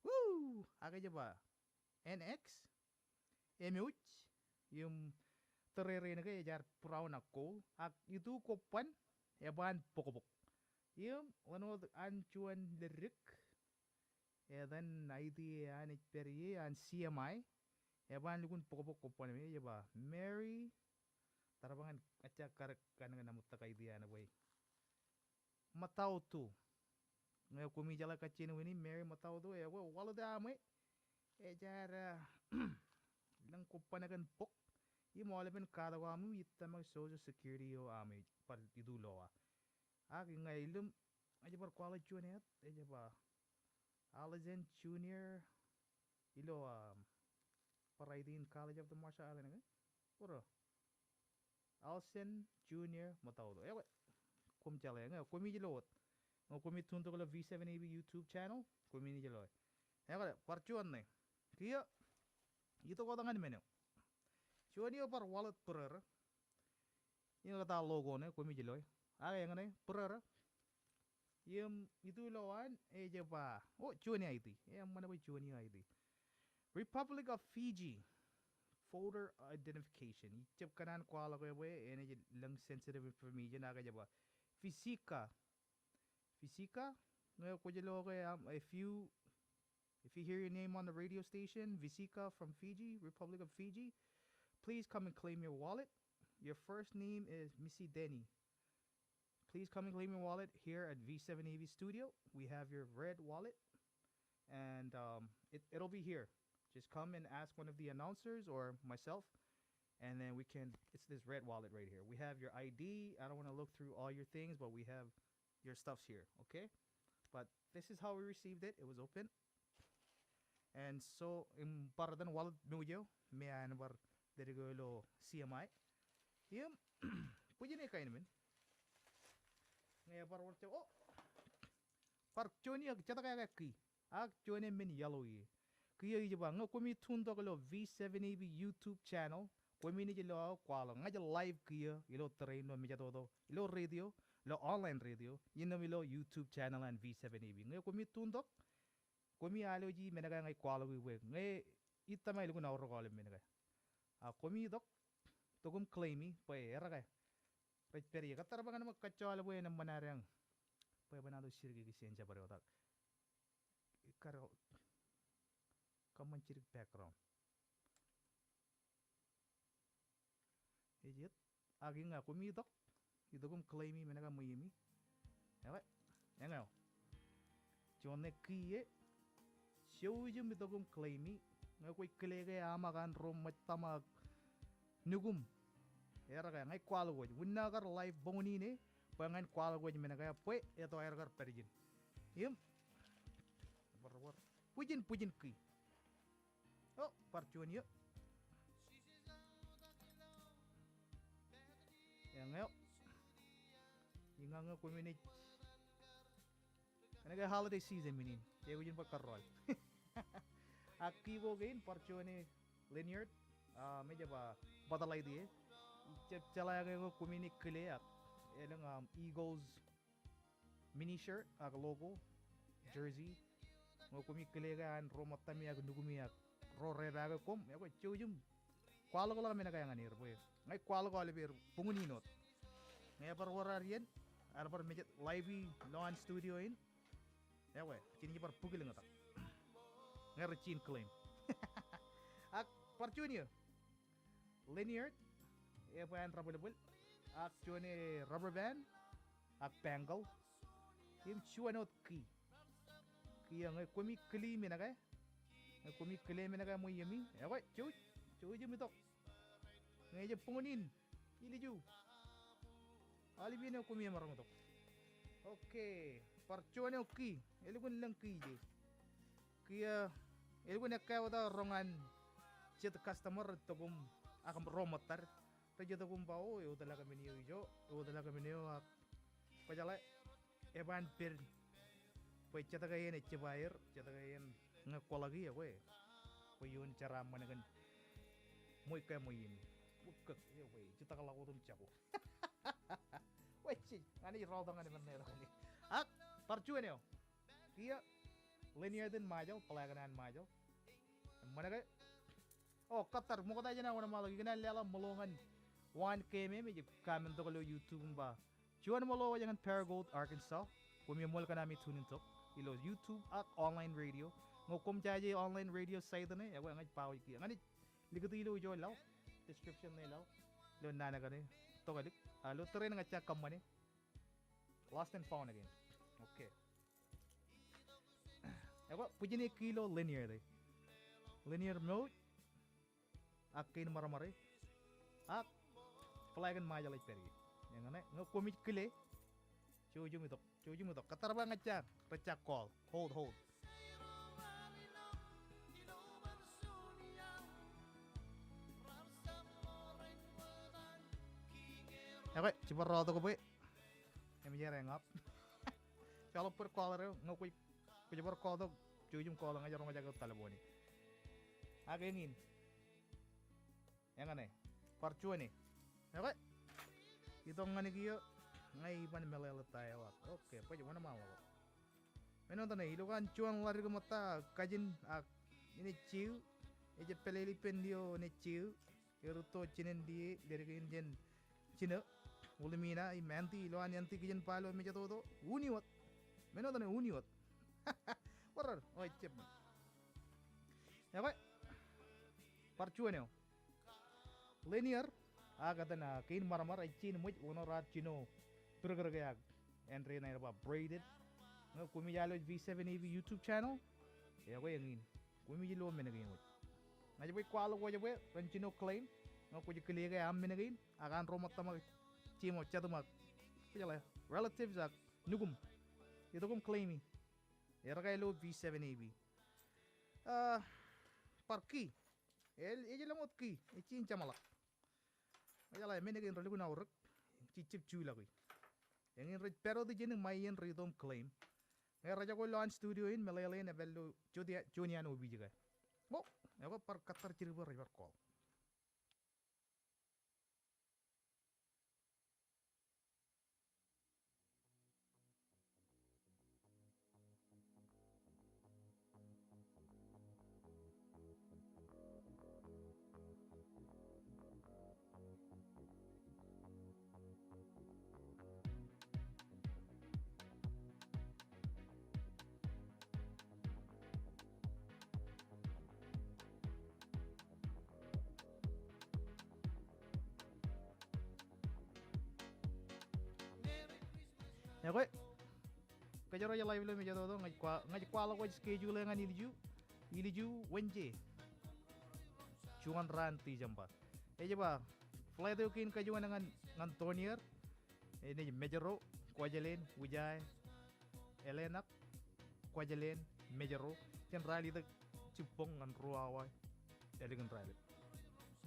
woo aga ba NX MH yung terere na kaya jar puraw na ko ak itu kopan eban pokobok yung ano anchuan lirik edan ID an peri an CMI eban lugun pokobok kopan me ba Mary tarabangan acha karak kanang namut ta idea na boy matao tu ngayon kumi jala kachino ini Mary matao tu ya wala da ame jara lang kupanagan pok yung mo alamin kada wa mo itta mag social security o ame par idulo aki nga ilum aja par college junior aja ba Alazen Junior ilo para idin College of the Marshall Islands puro Alsen Junior matao do ewa kum chala nga kumi jilot ngo kumi tunto ko V7 AV YouTube channel kumi ni jilot ewa parchuan ne kia itu ko tangan menu chuan par wallet perer yung kata logo ne kumi jilot aga yang ne perer yung itu lawan eja ba oh chuan ID yang mana ba chuan ID Republic of Fiji voter identification chep kanan kwala ko we ene lang sensitive information aga jaba fisika ngayon ko jelo ko if you hear your name on the radio station Visika from Fiji Republic of Fiji please come and claim your wallet your first name is Missy Denny please come and claim your wallet here at V7 AV studio we have your red wallet and it'll be here just come and ask one of the announcers or myself and then it's this red wallet right here we have your ID I don't want to look through all your things but we have your stuffs here okay but this is how we received it was open and so in para dan wallet nuyo may bar derigolo CMI yum pwede na kain naman ngayon para wala oh par choni ag chata kaya ki ag choni min yellow yi kaya iba nga kumi tundo ko V7 AV YouTube channel kumi ni jelo kwalo nga live kaya ilo train no meja todo ilo radio lo online radio yino ilo YouTube channel and V7 AV nga kumi tundo kumi aloji menaga ngai kwalo we ngai itamay lugo na oro kwalo menaga kumi dok tugum claimi pa era kay right peri ka tarabangan mo kachwala we ng manarang pa banado sirgi kisensya pare otak karo kaman cirik background ejit agi nga kumidok idugum claimi menaga muyimi ewa engaw jone kiye showjum idugum claimi nga koy klege amagan rom matamag nugum era kaya ngay kwalo waj winagar live bongoni ne pangan kwalo waj menaga pwe eto ergar perjin yum barwar pujin ki oh parchuan yuk yang ngayo inganga kuminit kaya holiday season minin kaya ko yun pagkarol aktibo gain parchuan linear medyo ba batalay di chep chala ko kuminik kiliak elang Eagles mini shirt logo jersey mo kumikiligan romatami ag nugumiak ro re baga kom ya ko chujum Kualo ko lang kami na kaya nga nir boy. Ngay kualo ko alibir punguninot. Ngay par wararian ar par medyo live lawn studio in. Ya we, chini par pugiling atak. Ngay rechin claim. Ak par junior. Linear ya pa available. Ak juni rubber band. Ak bangle. Im chuanot ki. Ki ngay kumi kli mina kay. Ngay kumi kli mina kay mo yami. Ya we, cuy jum itok. Ngay je pungunin. Ili ju. Ali bine kumi marang itok. Oke, parcuane oki. Elugun lang ki je. Kia elugun ekka wada rongan chet customer togum akam romotar. Tajo togum pao eu talaga minio ijo. Eu talaga minio ak pajala eban per. Poi cheta kayen eche bayar, cheta kayen ngakolagi ya we. Poi yun cara managan muy kaya muy ini bukak ya wey kita kalau urun capo wey sih ani rodang ani mana ni ak parcuan yo kia linear din majal pelajaran majal mana kay oh Qatar mo kata aja na wana malo gina lela molongan 1 km medyo kamen to kalau YouTube ba cuan malo jangan Paragould Arkansas kumi mol ka nami tunin to ilo YouTube ak online radio ngokom jaje online radio site na ya wey ngaj pawi kia ngani ligutilo jo law description ne law lo nana gane to galik lo train nga check kamane lost and found again okay ego pujine kilo linear de linear mode akin maramare ak flag and majal peri yang ane ngo komit kile chujum itu katar ba nga check call hold Oke, coba roto ko boy. Em jere ngap. Kalau per call re ngokui ko coba call to jujum call nga jaro nga jago talaboni. Agengin. Yang ane. Parcuan ni. Oke. Ito ngani kiyo ngai pan melele tayo. Oke, pa jumana mau. Menon tane ilo kan cuan lari ko mata kajin ini ciu. Eje peleli pendio ne ciu. Eruto chinen di dari kinjen Cina ulimina I menti lo anyanti kijen palo meja todo uniwat meno tane uniwat warar oi cep ya koi parcuaneo linear aga tana kain maramar ai chin muj uno rat chino turgar gaya entre na ba braided no kumi jalo V7AV YouTube channel ya koi ngin kumi jilo menagin muj ngaje boy kwalo ko jabe ranchino claim no ko jikli ga am menagin akan romat tama cimo chatuma pijala relatives ak nugum itu kum claimi era kay lo V7AV parki eje lamot ki ichin chamalak pijala menagin raligo na uruk chichip chula ko yang red pero di jeneng mayen ridom claim ngay raja ko launch studio in malayalayan evello junian obi juga mo ego par katar chiribo river call ya koy kajaro ya live lo meja todo ngaj kwalo ko schedule nga iliju wenje chuan ranti jamba eje ba flight yo kin kajuan ngan tonier ini mejero kwajalen wujay elenak kwajalen mejero ken rally the cipong ngan ruawa elegan rally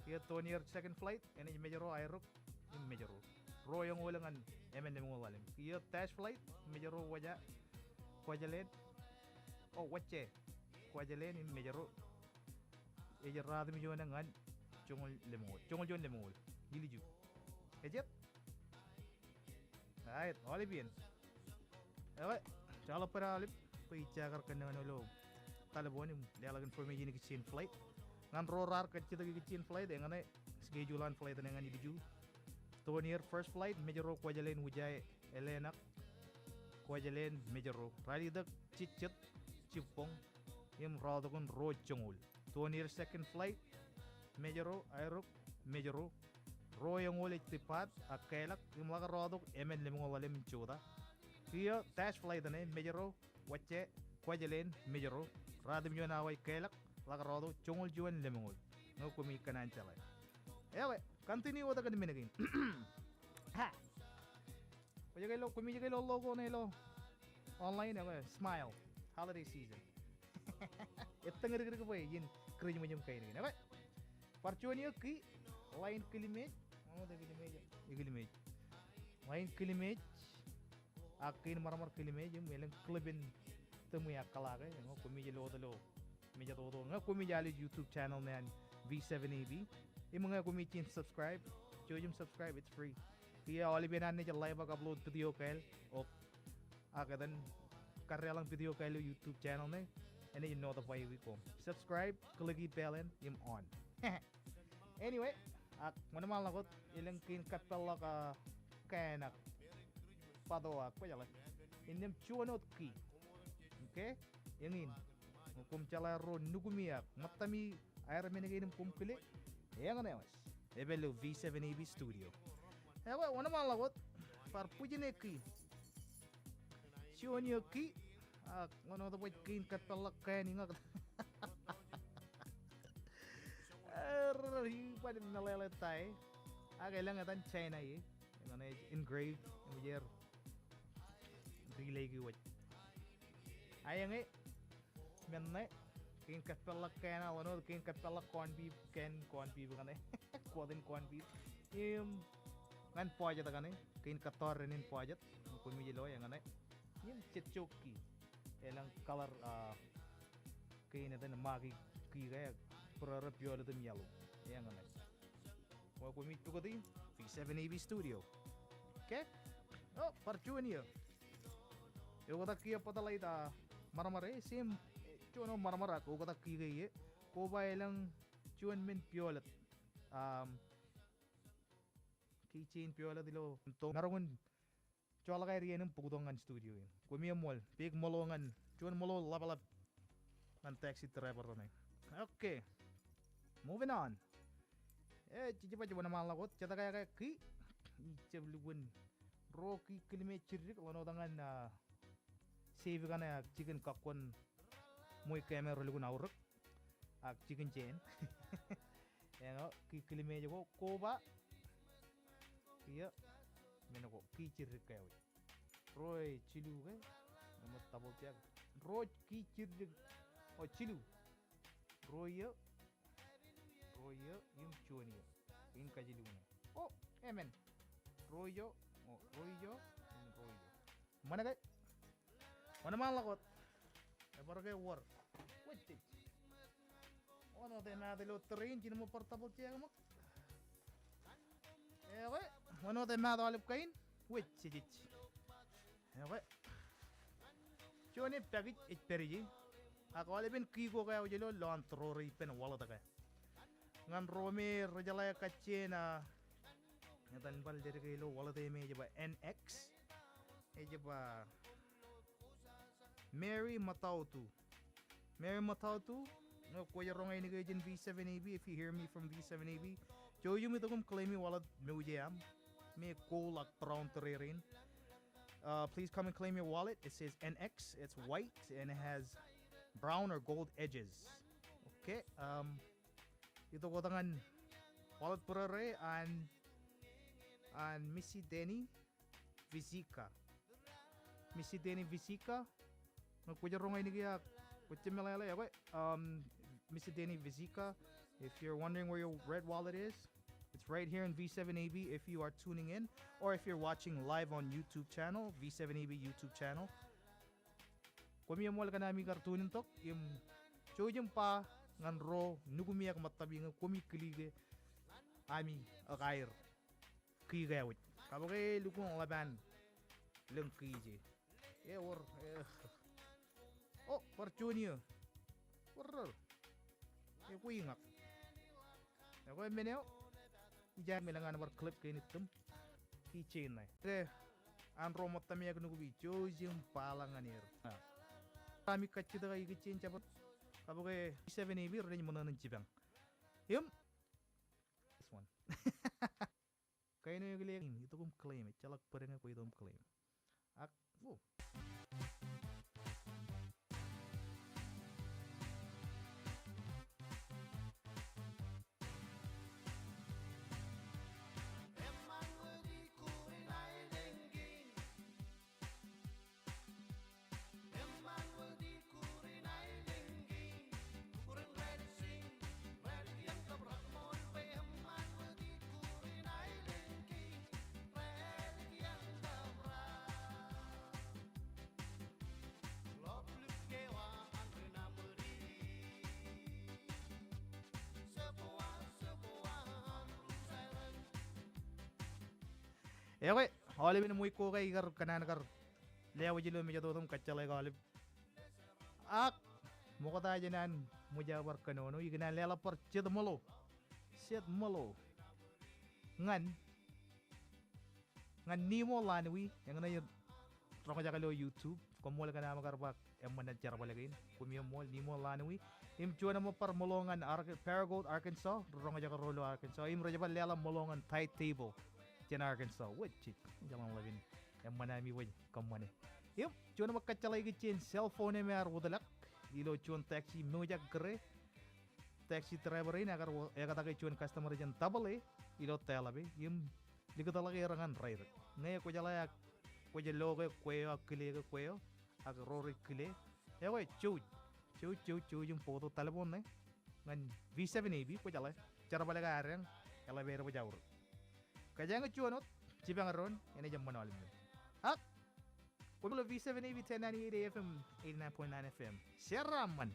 kia tonier second flight ini mejero aerok in mejero ro yang ulangan MNM ngulalim kia test flight mejero waja kwajalen oh wache kwajalen in mejero eje rad mi jona ngan chongol jon lemol diliju ejet right olivien ewe chala para alip picha kar kanna lo talaboni lalagan for me jini kisin flight ngan rorar kecil kecil flight ngane schedulean flight dengan diju tonir first flight mejero kwajalen wujay elenak kwajalen mejero rali dak cicit cipong im rodokon ro chongul tonir second flight mejero aerok mejero ro yang oleh tipat akelak im laga rodok emen lemong walem chuda kia dash flight ane mejero wache kwajalen mejero radim yo na way kelak laga rodo chongol juan lemongol no kumi kanan chalay ewe continue wada kan minagin ha kumi jagay lo logo na lo online ewe smile holiday season itang ngir ko yin kring mo nyum kay ni ewe parchuan ki line kilimage kilimage line kilimage akin maramar kilimage yung melang klubin temu ya kalage ngo kumi jalo dalo meja todo nga kumi jali YouTube channel na V7AB yung mga kumi chin subscribe jom subscribe it's free kaya olibinan ni live upload video kail o akadan karya lang video kail YouTube channel na and then you notify you ko subscribe kligi bellen yung on anyway mana mal nakot ilang kin kapella ka kanak padoa ko jala indem chuanot ki okay yangin kum chala ro nugumiak matami air menegin kum kile yang ne mas ebelo V7AB studio ewa wana mal nakot par pujine ki chuanyo ki ngono to kin kapella kaninga pada naleletai lang atan China ye ngane engraved mujer relay gi wat ayang menne kin kapella kana wano kin kapella corn beef ngane kodin corn beef ngan poja ta ngane kin kator nin poja ko mi lo yang ngane yim chichoki elang color kin atan magi ki ga Pura piola de mielo. Yang ngane. Wa ko mit ko di V7AB studio. Okay? Oh, parchuan yo. Yo kata kia patalay ta maramare sim chuno maramara ko kata kia ye. Ko ba ilang chuan min piola. Keychain piola dilo. To narongon chola kay riyan ng pugdongan studio yun. Kumiya mall, big molongan. Chuan molo labalab. Ang taxi driver ron eh. Okay. Moving on. Chichipa na malakot. Chata kaya ki. Ichablugun. Roki kilime chirik. Wano tangan save ka na chicken kakwan. Muy camera lugun auruk. Chicken chain. Yan o. Kilime jo ko. Koba. Kaya. Mena ko. Ki chirik kaya. Roy chilu kaya. Namat tabol tiyak. Roy ki chirik. O chilu. Royo yung chuanyo yung kajiluna oh emen royo mana kay mana malakot para kay war wait ono de na de lo train jino mo portable tiya mo ewe ono de ma dalip kain wait chich ewe chuani pagit it periji ako alipin kiko kaya ujilo lawan trori pen wala taka ngan romi rajalaya kachena ngatan bal dari kilo wala tay me jaba NX jaba Mary Matautu no ko yarong ay nigay din V7AB if you hear me from V7AB jo yung ito kung claim me wala me ujam me ko lak brown rin please come and claim your wallet it says NX it's white and it has brown or gold edges. Okay. Ito ko tangan wallet purare and Missy Denny Visica. Magpuja rongay ni kaya kutsi malala yawe. Missy Denny Visica. If you're wondering where your red wallet is, it's right here in V7AB if you are tuning in or if you're watching live on YouTube channel, V7AB YouTube channel. Kami yung wala ka namin kartunin tok, yung choyong pa ngan ro nugumiyak matabi ng kumikilige ami akair kigawit kabagay lukong laban lang kije war oh parchunyo war kuingak Ako meneo. Ija melangan war clip kain item. Keychain na. An romot tami ag nugu bicho jim palanganir. Kami kacci daga keychain capat. Kabu ke 7 AB range mo nan jibang. Yum. This one. Kain no yung itu kum claim. Calak pereng ko itom claim. Ak. Oh. Ewe, oleh bin muy ko kay gar kanan gar lewa jilo mi jado tum kacalay ka oleh. Ak mo ko tayo nan mo jawar kanono igana lela par ched malo. Ched malo. Ngan ni mo lanwi yang na yun rong jakalo YouTube komo la kana magarbak emman jar balagin kumyo mo ni mo lanwi im chuana mo par molongan Paragould Arkansas rong jakarolo Arkansas im rajabal lela molongan tight table in Arkansas. What chick? Jalan lagin. Yang mana mi waj kamane. Yum, cuman makacalay gicin cell phone me ar wudalak. Ilo cuman taxi mujak kere. Taxi driver ini agar kata kay cuman customer jan tabale. Ilo talabe. Yum, lihat lagi rangan rider. Ngaya ko jalaya ko jaloge kweo akile ko kweo. Ag rori kile. Ya we cuj yung foto telepon ne. Ngan V7 AB ko jalay. Cara balaga arang elevator ko jawur. Kaya nga chuanot, cibang aron, yan ay jam manol mo. Ak, Pueblo V7 AB 1098 FM, 89.9 FM. Seraman.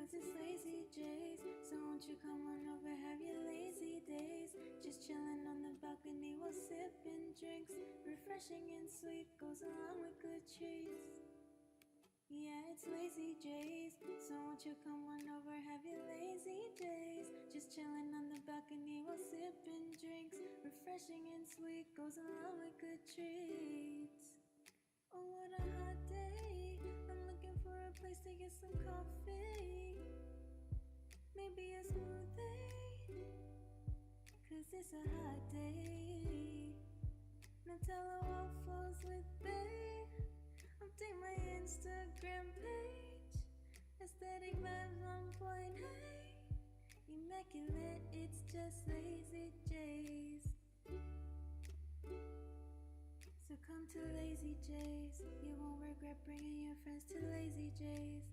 Cause it's lazy J's. So won't you come on over, have your lazy days. Just chilling on the balcony while sipping drinks. Refreshing and sweet, goes along with good treats. Yeah, it's lazy J's. So won't you come on over, have your lazy days. Just chilling on the balcony while sipping drinks. Refreshing and sweet, goes along with good treats. Oh, what a hot day. I'm looking for a place to get some coffee. Maybe a smoothie. Cause it's a hot day. Nutella waffles with bae. Update my Instagram page. Aesthetic vibes on point, hey. Immaculate, it's just lazy J's. So come to Lazy J's. You won't regret bringing your friends to Lazy J's.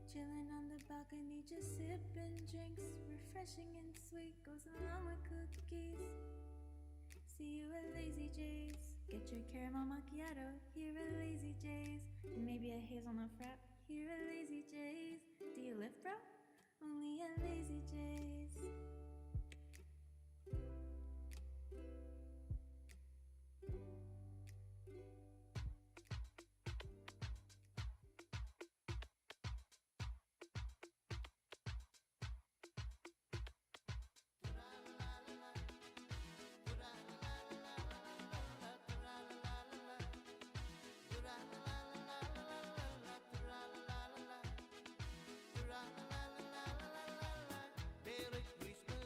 Chilling on the balcony, just sipping drinks. Refreshing and sweet, goes along with cookies. See you at Lazy J's. Get your caramel macchiato here at Lazy J's. And maybe a hazelnut frap here at Lazy J's. Do you live, bro? Only at Lazy J's. Merry Christmas.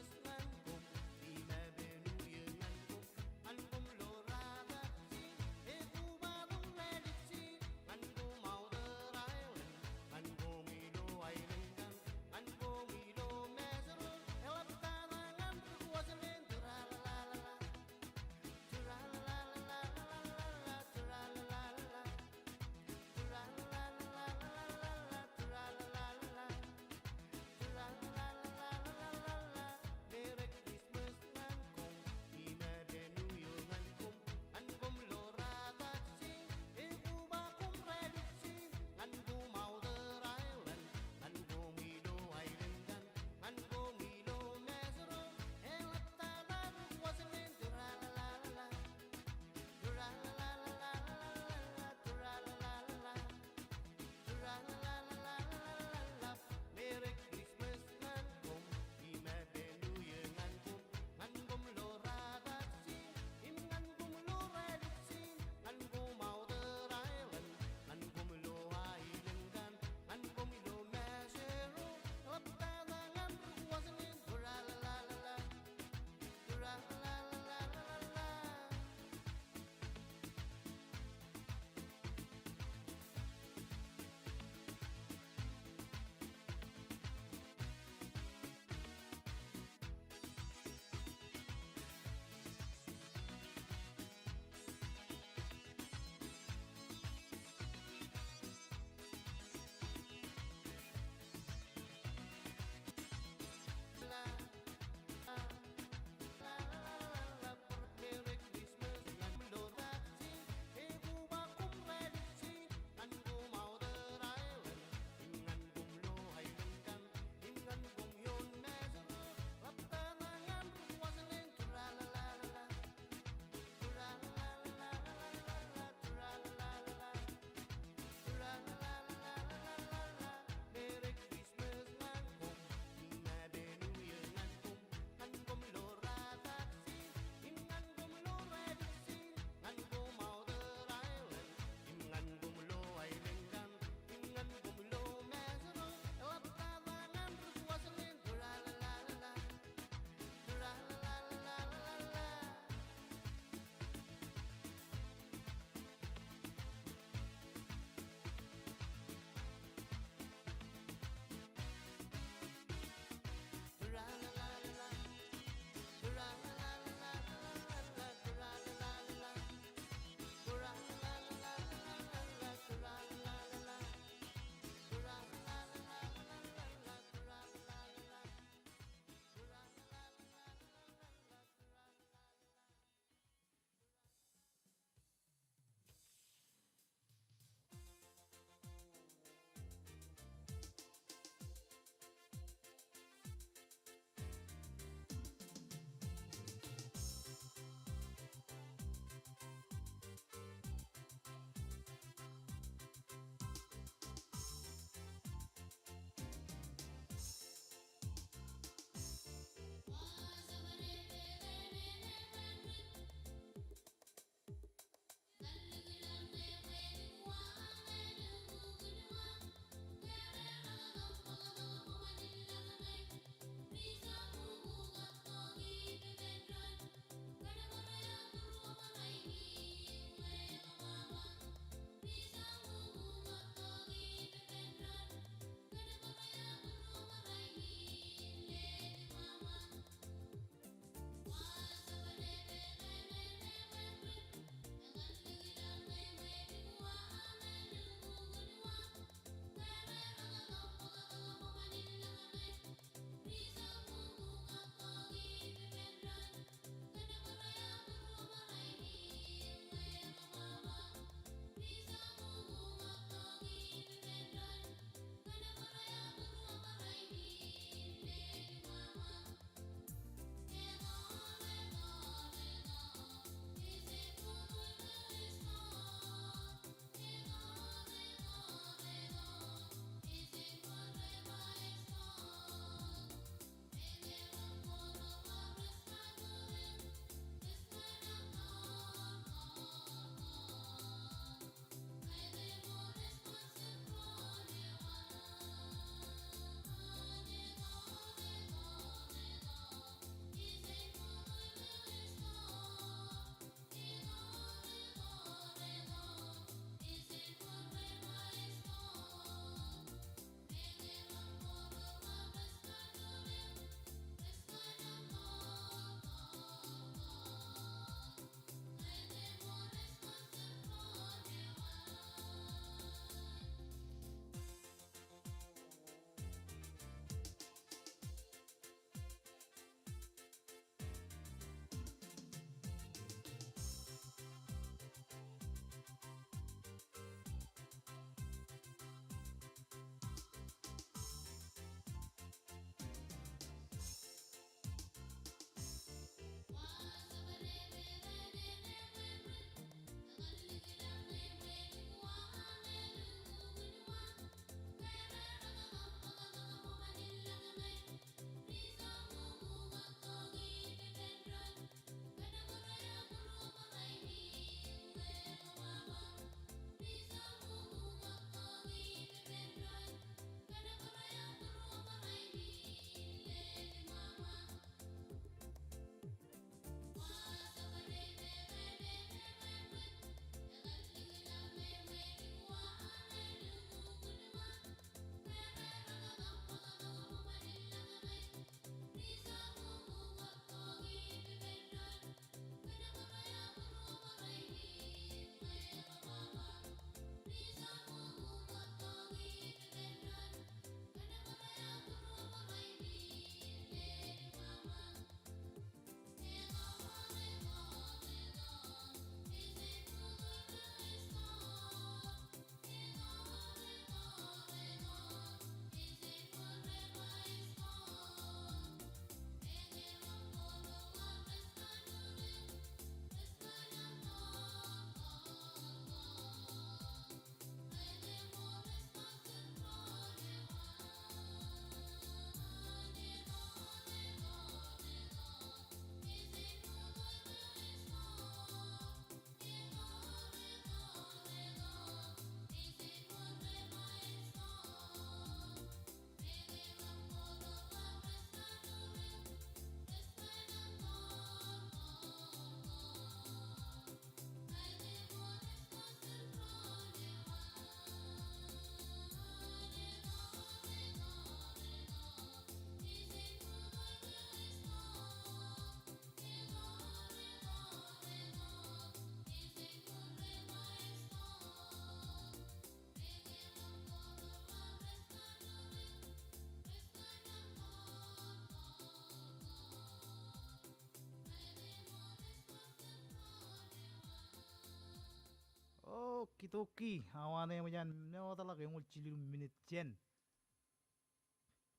Okie-dokie. Awane mo yan. No talaga yung ulchili minute jen.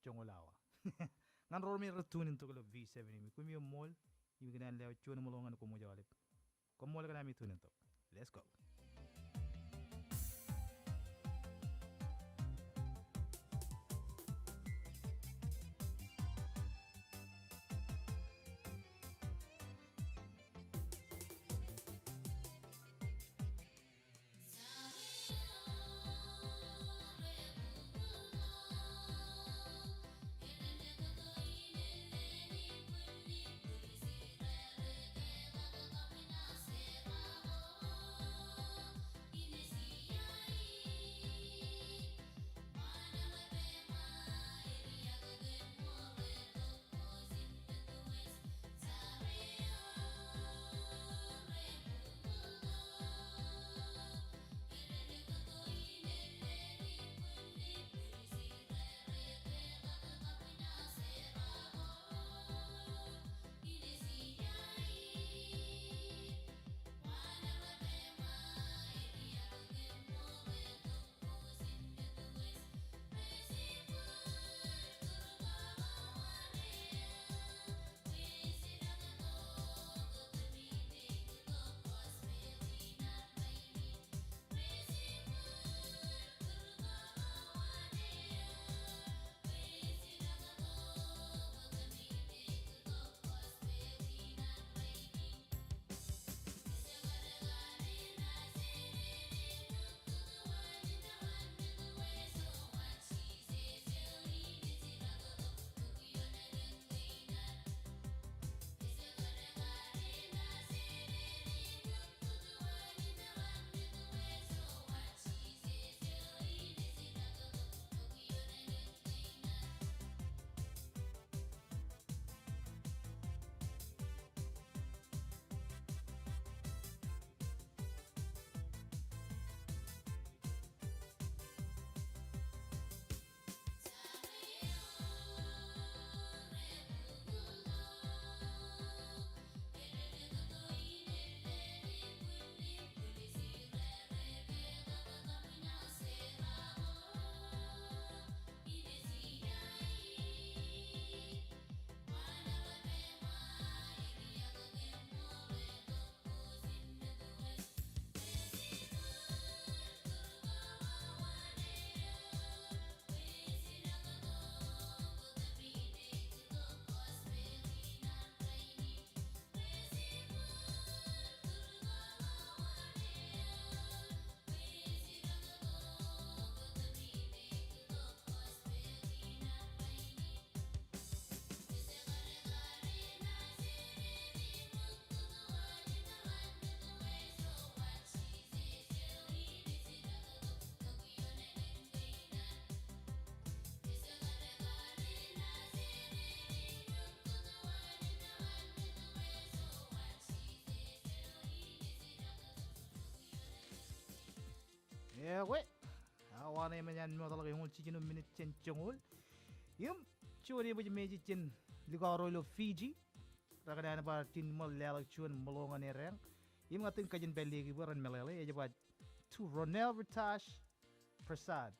Chongolawa. Ngan romi retunin to kalo V7 mi. Kumi yung mall. Yung ganyan leo chuna mo longan ko mo jawalip. Kung mall ka namin tunin to. Let's go. Yeah, we. Awane man yan mo talaga yung ulchi no minute chen chongol. Yung churi mo meji chen ligaro lo Fiji. Rakana na ba tin mo lelag chun molonga ne reng. Yung atin kajin beligi buran melele e ba to Ronel Ritash Prasad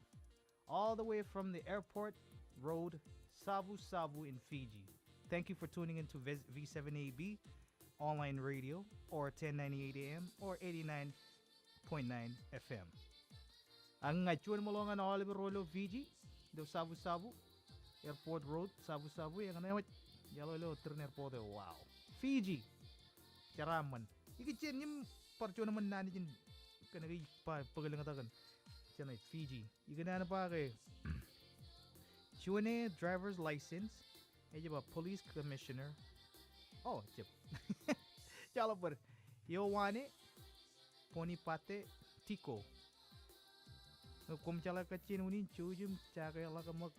all the way from the airport road Sabu Sabu in Fiji. Thank you for tuning into V7AB online radio or 1098 AM or 89.9 FM. Ang ngayon mo lang ang Oliver Rolo Fiji, do Sabu Sabu, Airport Road, Sabu Sabu, yung ano yellow turn airport, wow. Fiji, Charaman. Ikitin yung parcho naman nani yung kanagay pagalang atakan. Siya na Fiji. Ikan na pa kay Chune driver's license, ba police commissioner. Oh, chip. Chala par. Yowane Ponipate Tico. Kung chala kachin unin chujum chaka laka mag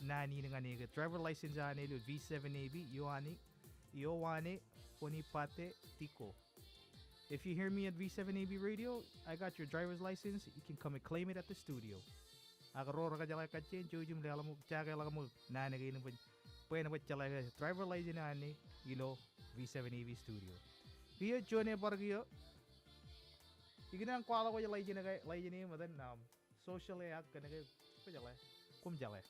nani nga nega driver license ane lu V7AB Yowane Ponipate Tico. If you hear me at V7AB radio, I got your driver's license. You can come and claim it at the studio. Agarora ka jala kachin chujum lala mo chaka laka mag nani nga nung pwede na chala driver license ane V7AB studio. Via Jone Bargio Ikinang kwala ko yung lay ni madan socially ak kana kay pajale kum jale.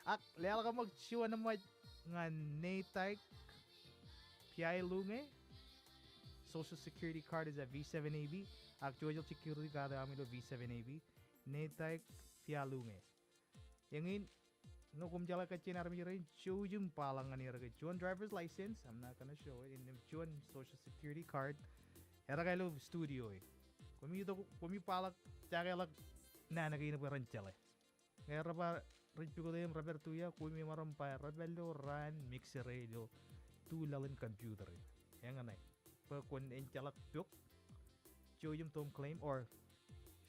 Ak leal ka magsiwa na mag nga natay PI lunge Social Security card is at V7AB. Ak Social Security card amin do V7AB. Natay PI lunge. Yangin no kum jala ka chinar mi rin chujum palang ani ra chuan driver's license. I'm not gonna show it in the chuan Social Security card. Era kay lo studio eh. Kumi palak jaga lag na nagay na ran chale. Era pa rin ko dem Roberto ya kumi maram pa rebello ran mixer radio tulalin computer. Yang anay. Pa kun en chalak pyok chujum tom claim or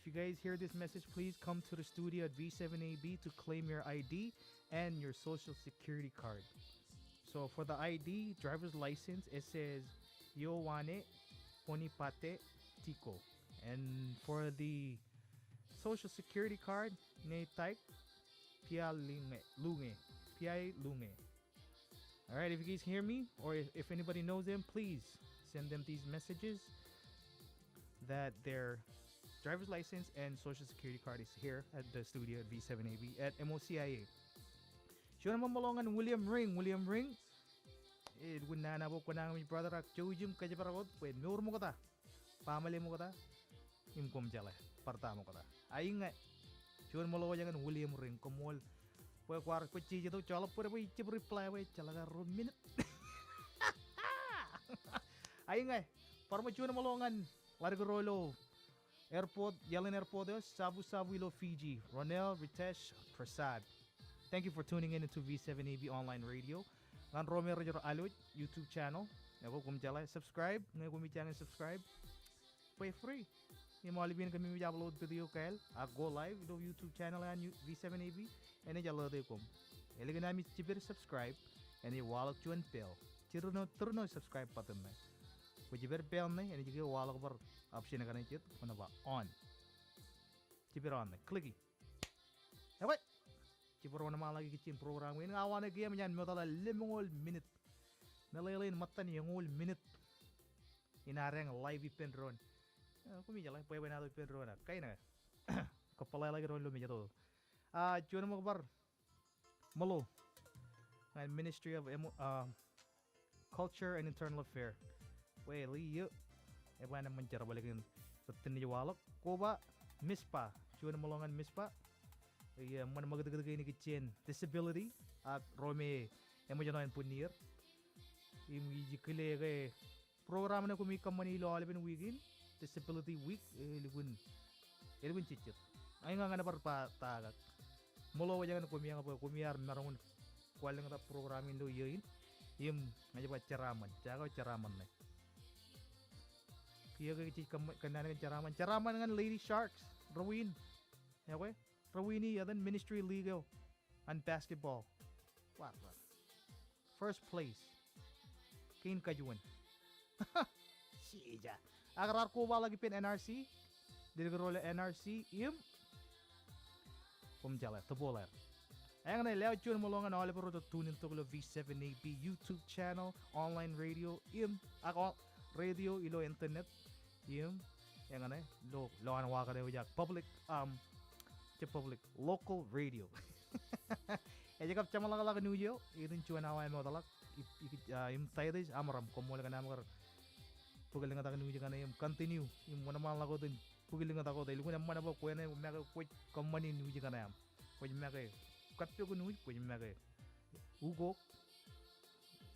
if you guys hear this message, please come to the studio at V7AB to claim your ID and your Social Security card. So for the ID, driver's license, it says Yowane Ponipate Tico. And for the Social Security card, Netay Pia Lunge. Pia Lunge. Alright, if you guys hear me or if anybody knows them, please send them these messages that their driver's license and Social Security card is here at the studio at V7AB at MOCIA. Siya naman malongan William Ring. Gunana po ko na mi brother ak chujum kaya para ko pwede nur mo kata. Pamali mo kata. Imkom jale. Parta mo kata. Aying nga. Siya malo jangan William Ring komol. Pwede kwar ko chiji to chala pwede po ichip reply we chala ka ron minute. Aying nga. Para mo siya malongan Largo Rolo Airport, Yellen Airport, Sabu Ilo, Fiji, Ronel Ritesh Prasad. Thank you for tuning in into V7AB Online Radio. Ngan Romero Alot YouTube channel. Ako kumjala subscribe. Ngayon kumityangan subscribe. Pay free. Yung mga libin kami upload video kail. Go live do YouTube channel yan V7AB. And then jalo tayo kum. Ilagan namin chipir subscribe. And then walak chuan bell. Turno subscribe button na. Kujibir bell na. And then juga walak bar option na kanan chit. Ano ba? On. Chipir on na. Clicky. Ewa. Chipir on na mga lagi kichin program. Ngayon nga awa na game yan. Matala 5 minute. Nalaylin mata ni yung minute. Inarang live ipin ron. Kumija lang. Pwede na ito ipin ron. Kaya na. Kapalay lagi ron lumidya to. Chuna mo kabar. Malo. Ministry of Culture and Internal Affairs. Wait, liyo. Ewan naman jara balikin. Tatin niyo walok. Kuba. Mispa. Chuna mo longan mispa. Mana magdagdag ni kitchen. Disability. Rome. Emo janoin punir. Imiji kile kay program na kumi Manila alipin weekend disability week eligun chichit ay nga na parpa tagak molo wa jangan kumi nga kumiyar marungun kwal nga programin do yin yim nga ba ceraman na kiya kay chik kanana ceraman nga Lady Sharks Rawin okay Rawini yadan Ministry Legal and Basketball what first place Kain kajuan. Sija. Agar ko ba lagi pin NRC? Dilgarole NRC im. Pumjala taboler. Ayang na leo chun molongan all over to tune into V7AB YouTube channel, online radio im. Ako radio ilo internet im. Yang na lo an waka de public local radio. Ejak chamal lagi New York, idin chuan away mo talak. Im taydes amaram komol ka namar pugiling ta kanu jana im continue im mana mal ko din pugiling ta ko dai lu mana ba ko ne me ko company nu jana am ko me ka katpe ko nu ko me ka ugo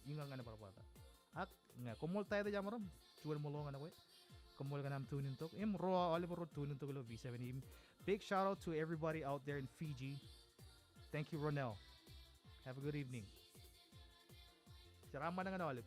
inga ngana parpata ak nga komol taydes amaram chuan molo ngana ko komol ka nam tunin tok im ro oliver tunin tok lo V7 im big shout out to everybody out there in Fiji. Thank you Ronel. Have a good evening. Cerama dengan Olive.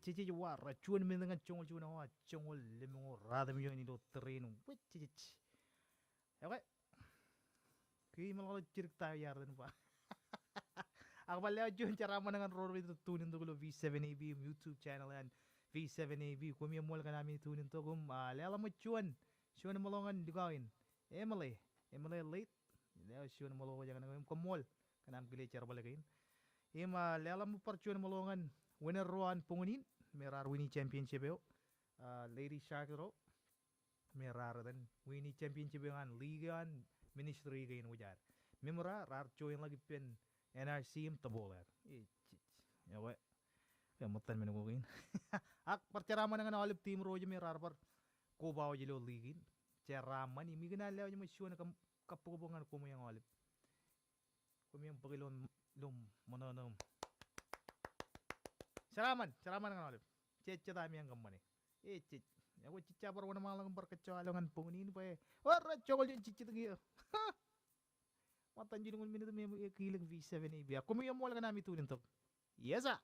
chichi wa racuan min dengan congol cuna wa congol lemongo radam yo ni do terreno wet chichi oke ki malalo cirik tayo yar dan pa ako pala yun charama dengan roro itu tunin to gulo V7AB YouTube channel yan V7AB kung yung mula ka namin tunin to kung lela mo chuan malongan digawin Emily late chuan malongan jangan nagawin kumol kanam gili charabala kain lela mo par chuan malongan winner roan pungunin merar winning championship yo Lady Shark ro merar dan winning championship yan ligan ministry kain wajar memora rar chuan lagi pen NRC taboler yawe mutan menungguin ak perceraman dengan olip tim roja merar par ko bawa jelo ligin ceraman imi gina lew nya masyo na kapubungan ko mo yang olip ko mo yang pagilon lum mononom ceraman dengan olip cece dami yang gamane cece ako cica par wana malang par kecalongan pungunin pa wara chokol yung cici tagi matan jinungun minuto may kilang V7AB ako mo yung mula ka namin tunin to yes ah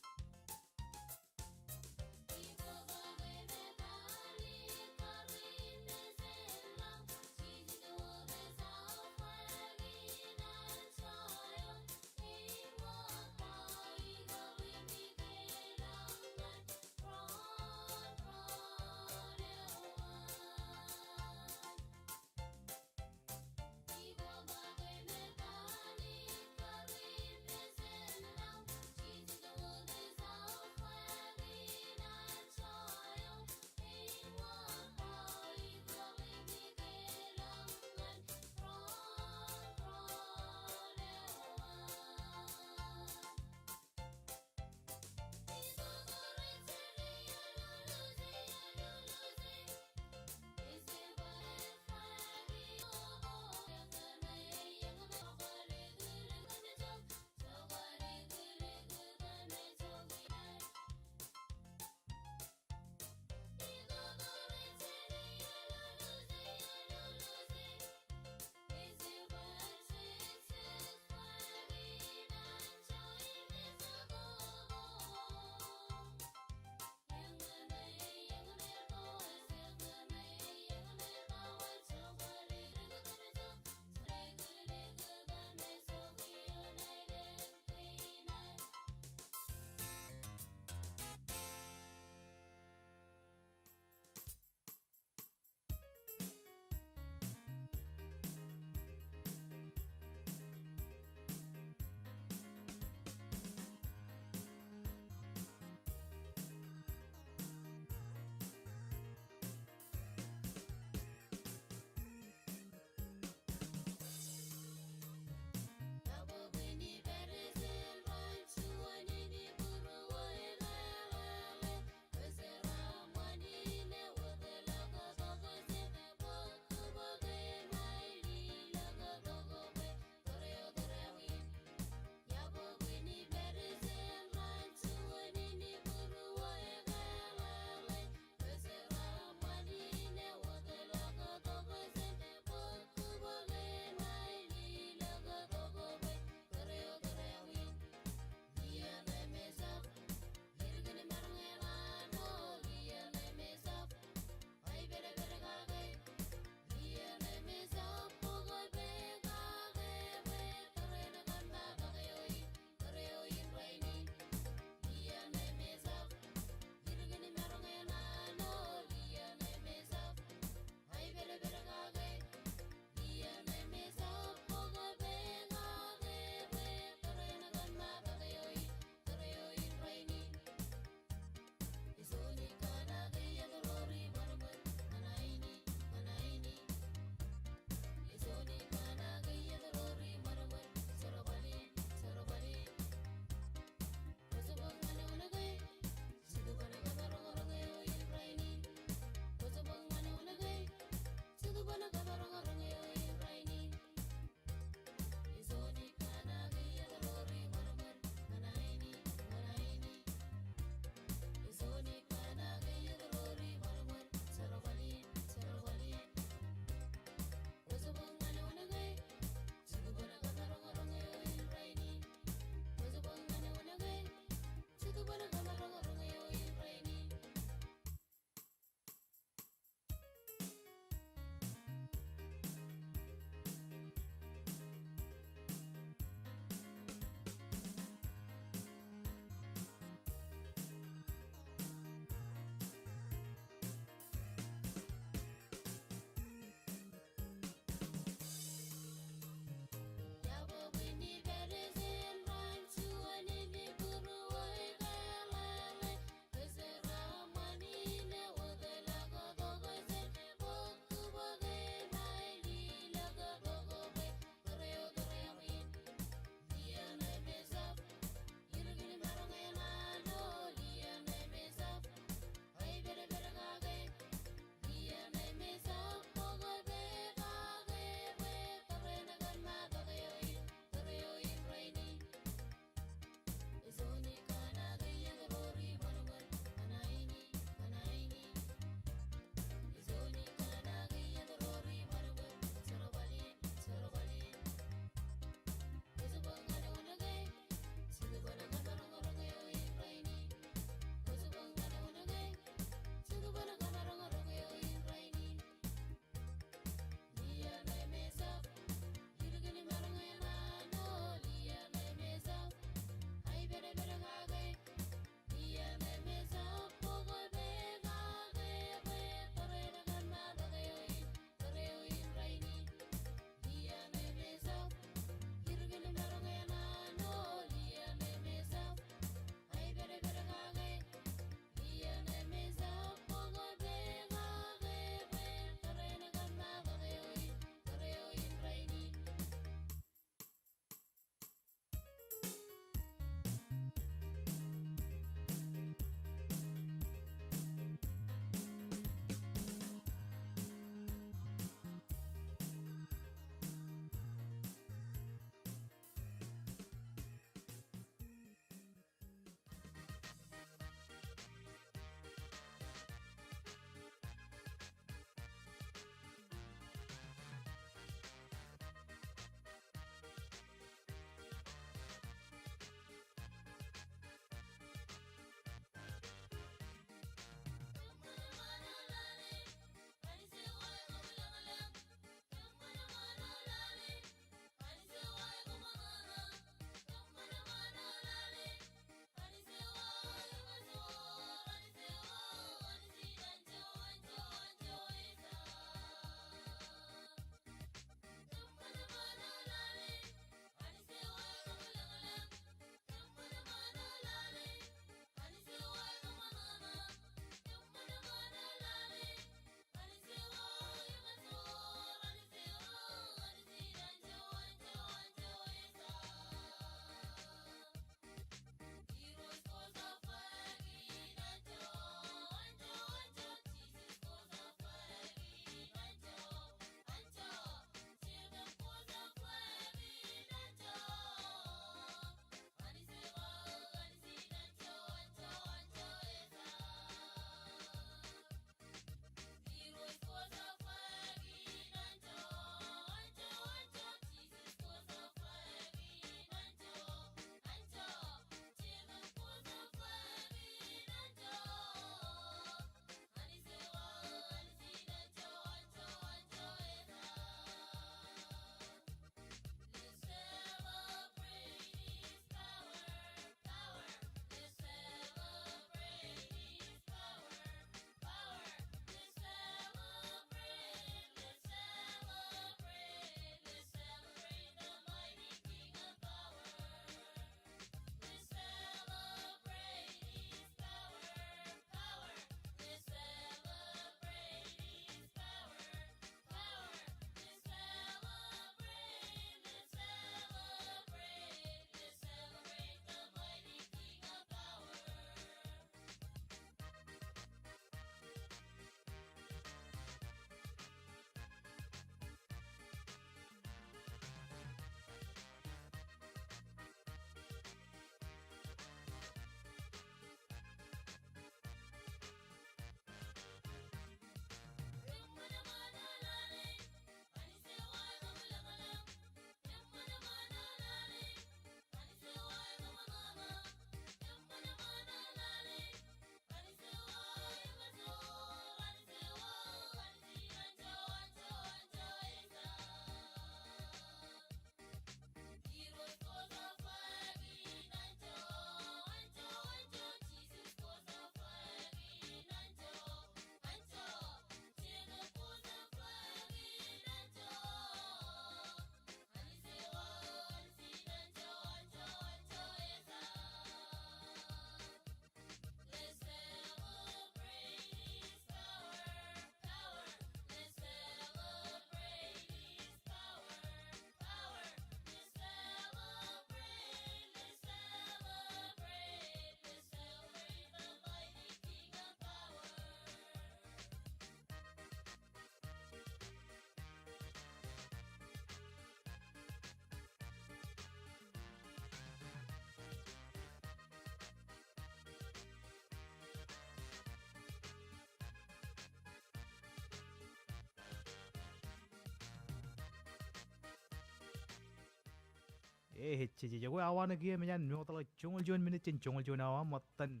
Hitchi jago awan lagi menyan mo tala chongol jon minit chen chongol jon awa matan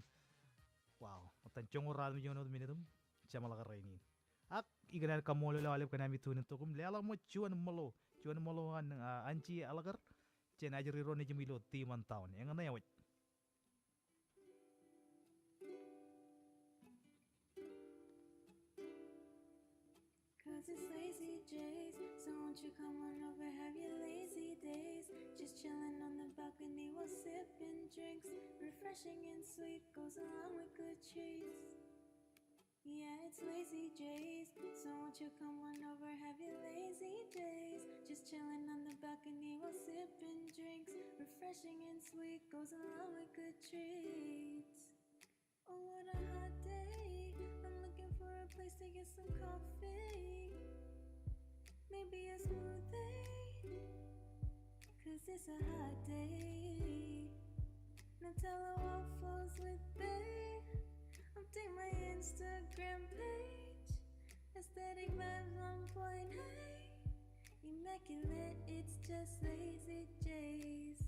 wow matan chongol rad mi jon minitum chama la rainin ak iganar kamolo la alip kanami tunin tokum lela mo chuan malo an anchi alagar chen ajri ro ni jimilo timan town engana ya Cause it's lazy J's, so won't you come on over, have your lazy days. Just chilling on the balcony while sipping drinks. Refreshing and sweet, goes along with good treats. Yeah, it's lazy J's, so won't you come on over, have your lazy days. Just chilling on the balcony while sipping drinks. Refreshing and sweet, goes along with good treats. Oh, what a hot day. I'm looking for a place to get some coffee. Maybe a smoothie. Cause it's a hot day. Nutella waffles with bae. Update my Instagram page. Aesthetic vibes on point, hey. Immaculate, it's just lazy J's.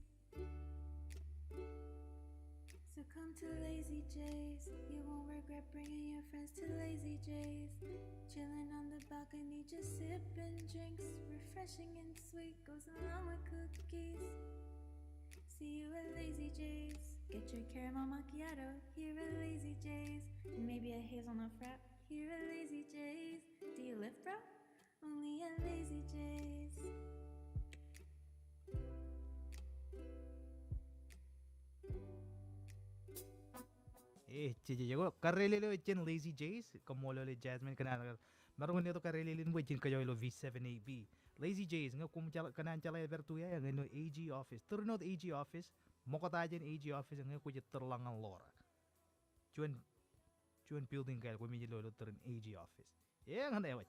So come to Lazy J's. You won't regret bringing your friends to Lazy J's. Chilling on the balcony, just sipping drinks. Refreshing and sweet, goes along with cookies. See you at Lazy J's. Get your caramel macchiato here at Lazy J's. And maybe a hazelnut frap here at Lazy J's. Do you lift, bro? Only at Lazy J's. Chichi jago karelelo chen lazy jays como lo le jasmine kana marungan nito karelelin mo chen kayo lo V7AB lazy jays nga kum kanan chala bertu ya nga no AG office turno AG office mokota jen AG office nga ku terlangan lora cuan building kaya ku mi lo turn AG office ya nga na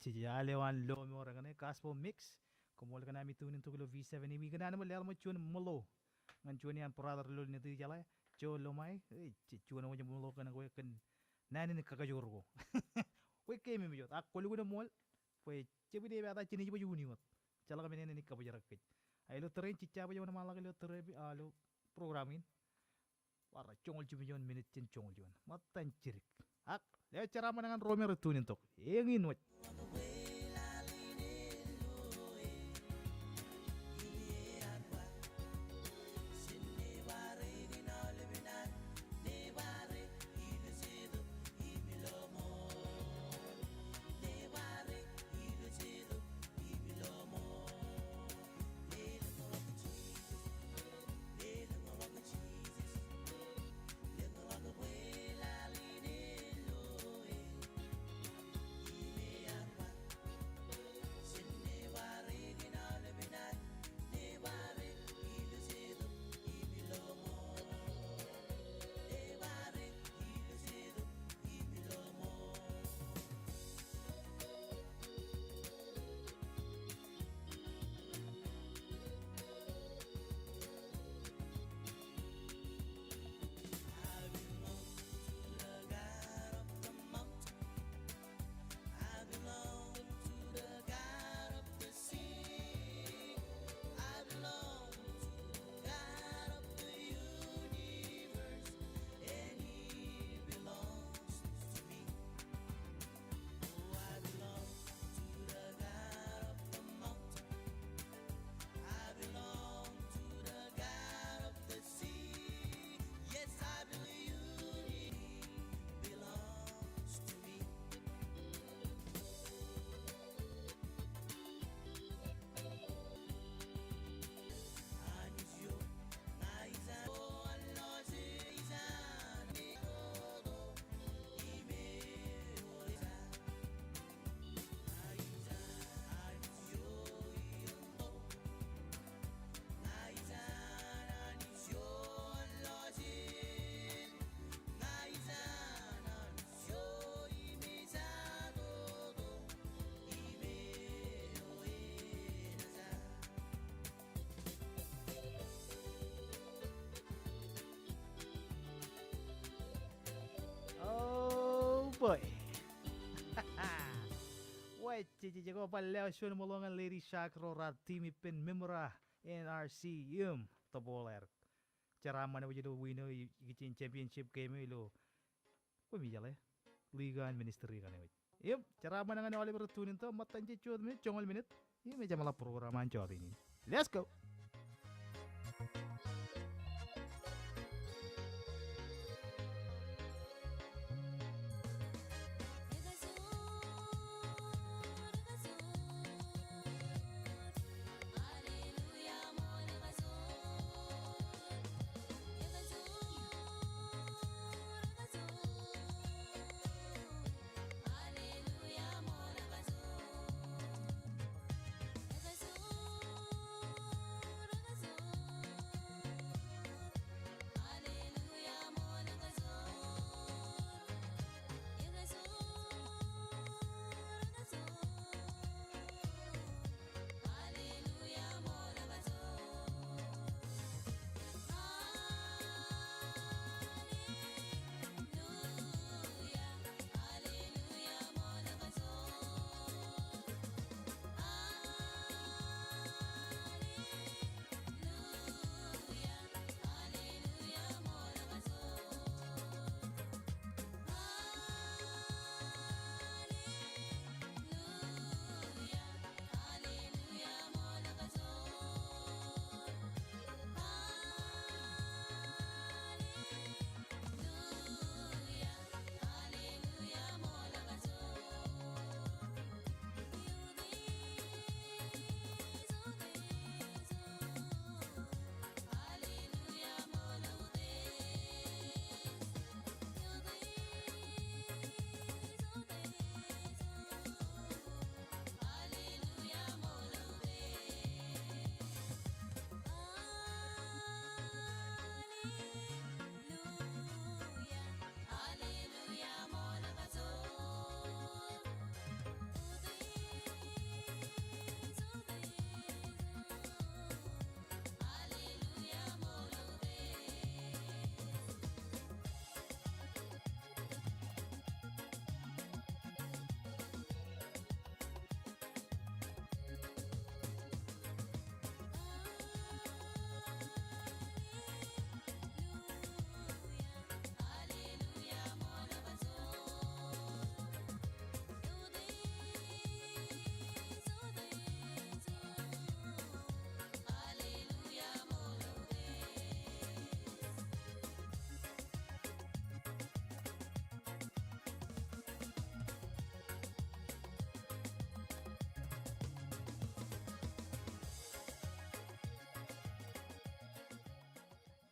Chijale wan lo mo rangane gospel mix. Como le kana mi tunin to kilo V7 mi kana mo lel mo chun molo. Ngan chun yan brother lo ni tu jala. Jo lo mai. Chun mo molo kana ko kan nani ni kakajor ko. We kemi mi jot. Ak ko lu mol. We chebi de bata chini jibo juni wat. Chala kami ni kabajarak kit. Ay lo terrain chicha ba jona malaki lo terrain lo programin. Wara chongol chumi jon minute chin chongol jon. Matan chirik. Ak le cara manangan Romero tunin tok. Engin wat. Oh boy. Wait, llegó para Leo Shun Molongan Lady Shakro Timi Pin Mimura NRC Taboler. Cara mana wajah winner ikin championship game lo. Kau mijale Liga and Ministry kan ini. Yep, cara mana ngane Oliver tunin to matan cuci minit congol minit. Ini macam malah program ancor ini. Let's go.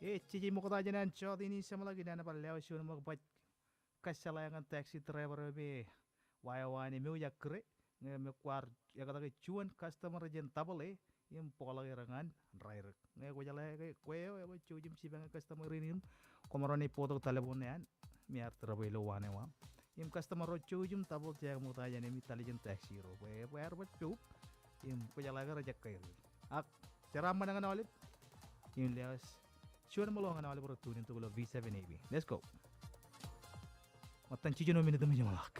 Cici mo kata janan chod ini sama lagi dana pa leo shun mo ba kasalayangan taxi driver be wayawani meu yakre nge me kwar ya kata ke cuan customer jen tabale im pola irangan driver nge ko jala ke kweo ko chujim si bang customer ini komaroni poto telepon yan mi ar trabelo wane wa im customer ro chujum tabok jag mo ta jane mi talijen taxi ro we wer bat chup im ko jala ga rajak kay ak cara manangan olip im leos Sure mo lang olip ro tunin to V7AB let's go matan chijo no minute mo jamalak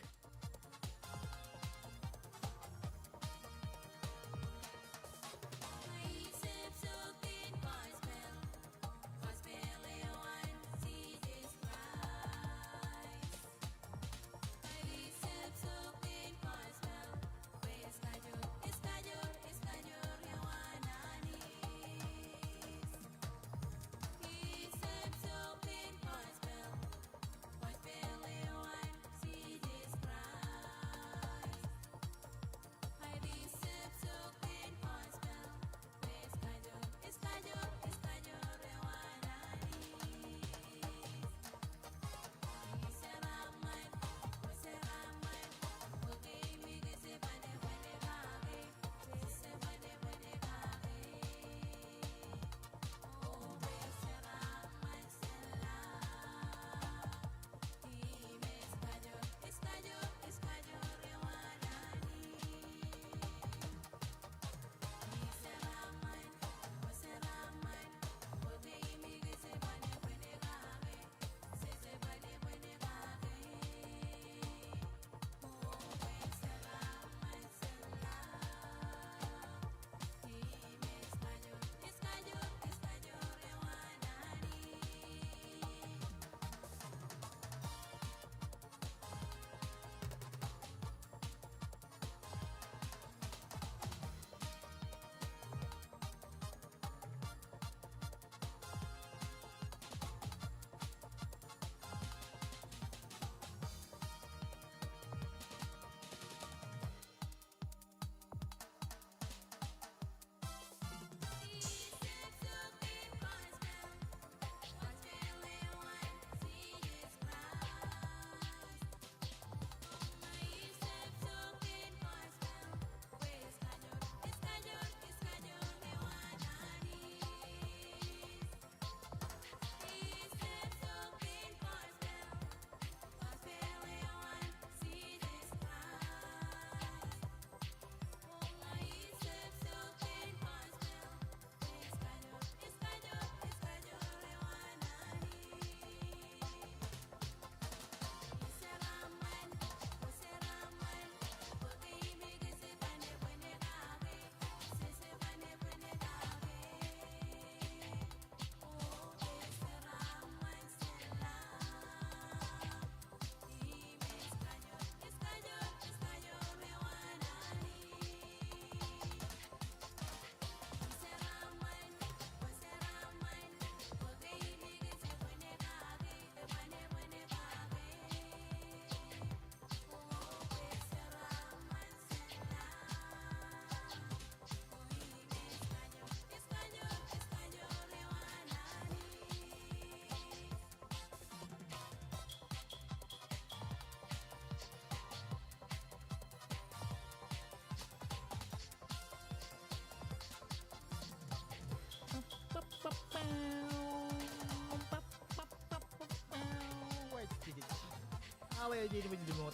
Ale jadi menjadi mot.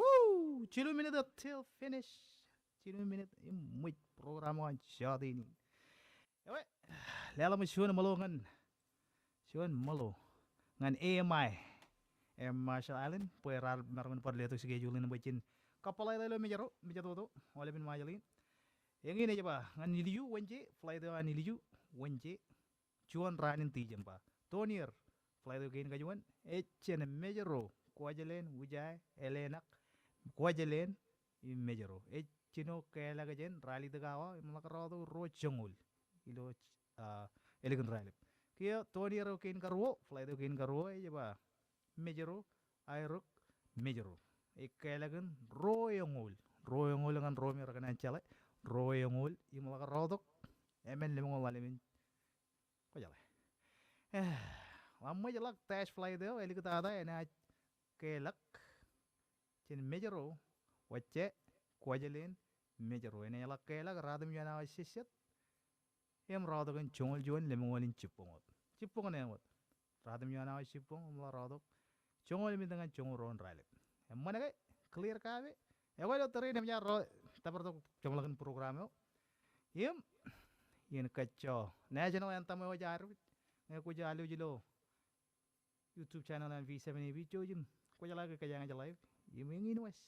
Woo! 10 minute till finish. 10 minute imut program ang jadi ini. Ewe, lala mo siyon malo ngan. Siyon malo. Ngan AMI. Marshall Island. Pwede maraming parleto schedule na bachin. Kapalay lalo medyo to. Wala bin majalin. Yang ini aja pa. Ngan niliu wanje. Fly to niliu wanje. Chuan ranin tijan pa. Tonier. Fly to gain kajuan. Echen medyo Kuajalen, Ujai, Elenak, Kuajalen, Imejero. Chino kaya jen rally the gawa, Malakarado, Rochungul, Ilo elegant rally. Kia Tony Rokin Garwo, fly the Kin Garwo, Jaba, Mejero, Irok, Mejero. Ekalagan, Royongul, Royongul and Romy Raganachale, Royongul, Imalakarado, Emen Limon Lalimin. Kuajale. Lama jalak tash fly deo eli kita ada ena kelak chin mejero wacce kwajalin mejero ena jalak kelak radam yana shishat em rado kan chongol juan lemongolin chipongot chipongon emot radam yana chipong mla rado chongol mi dengan chongoron rale emane kai clear kabe e walo tere nem ya ro tabar to chomlagan program yo yem yen kacho national anthem yo jaru nge ko jalu jilo YouTube channel and V7 video jim ko jala ka jang live yim ngin wes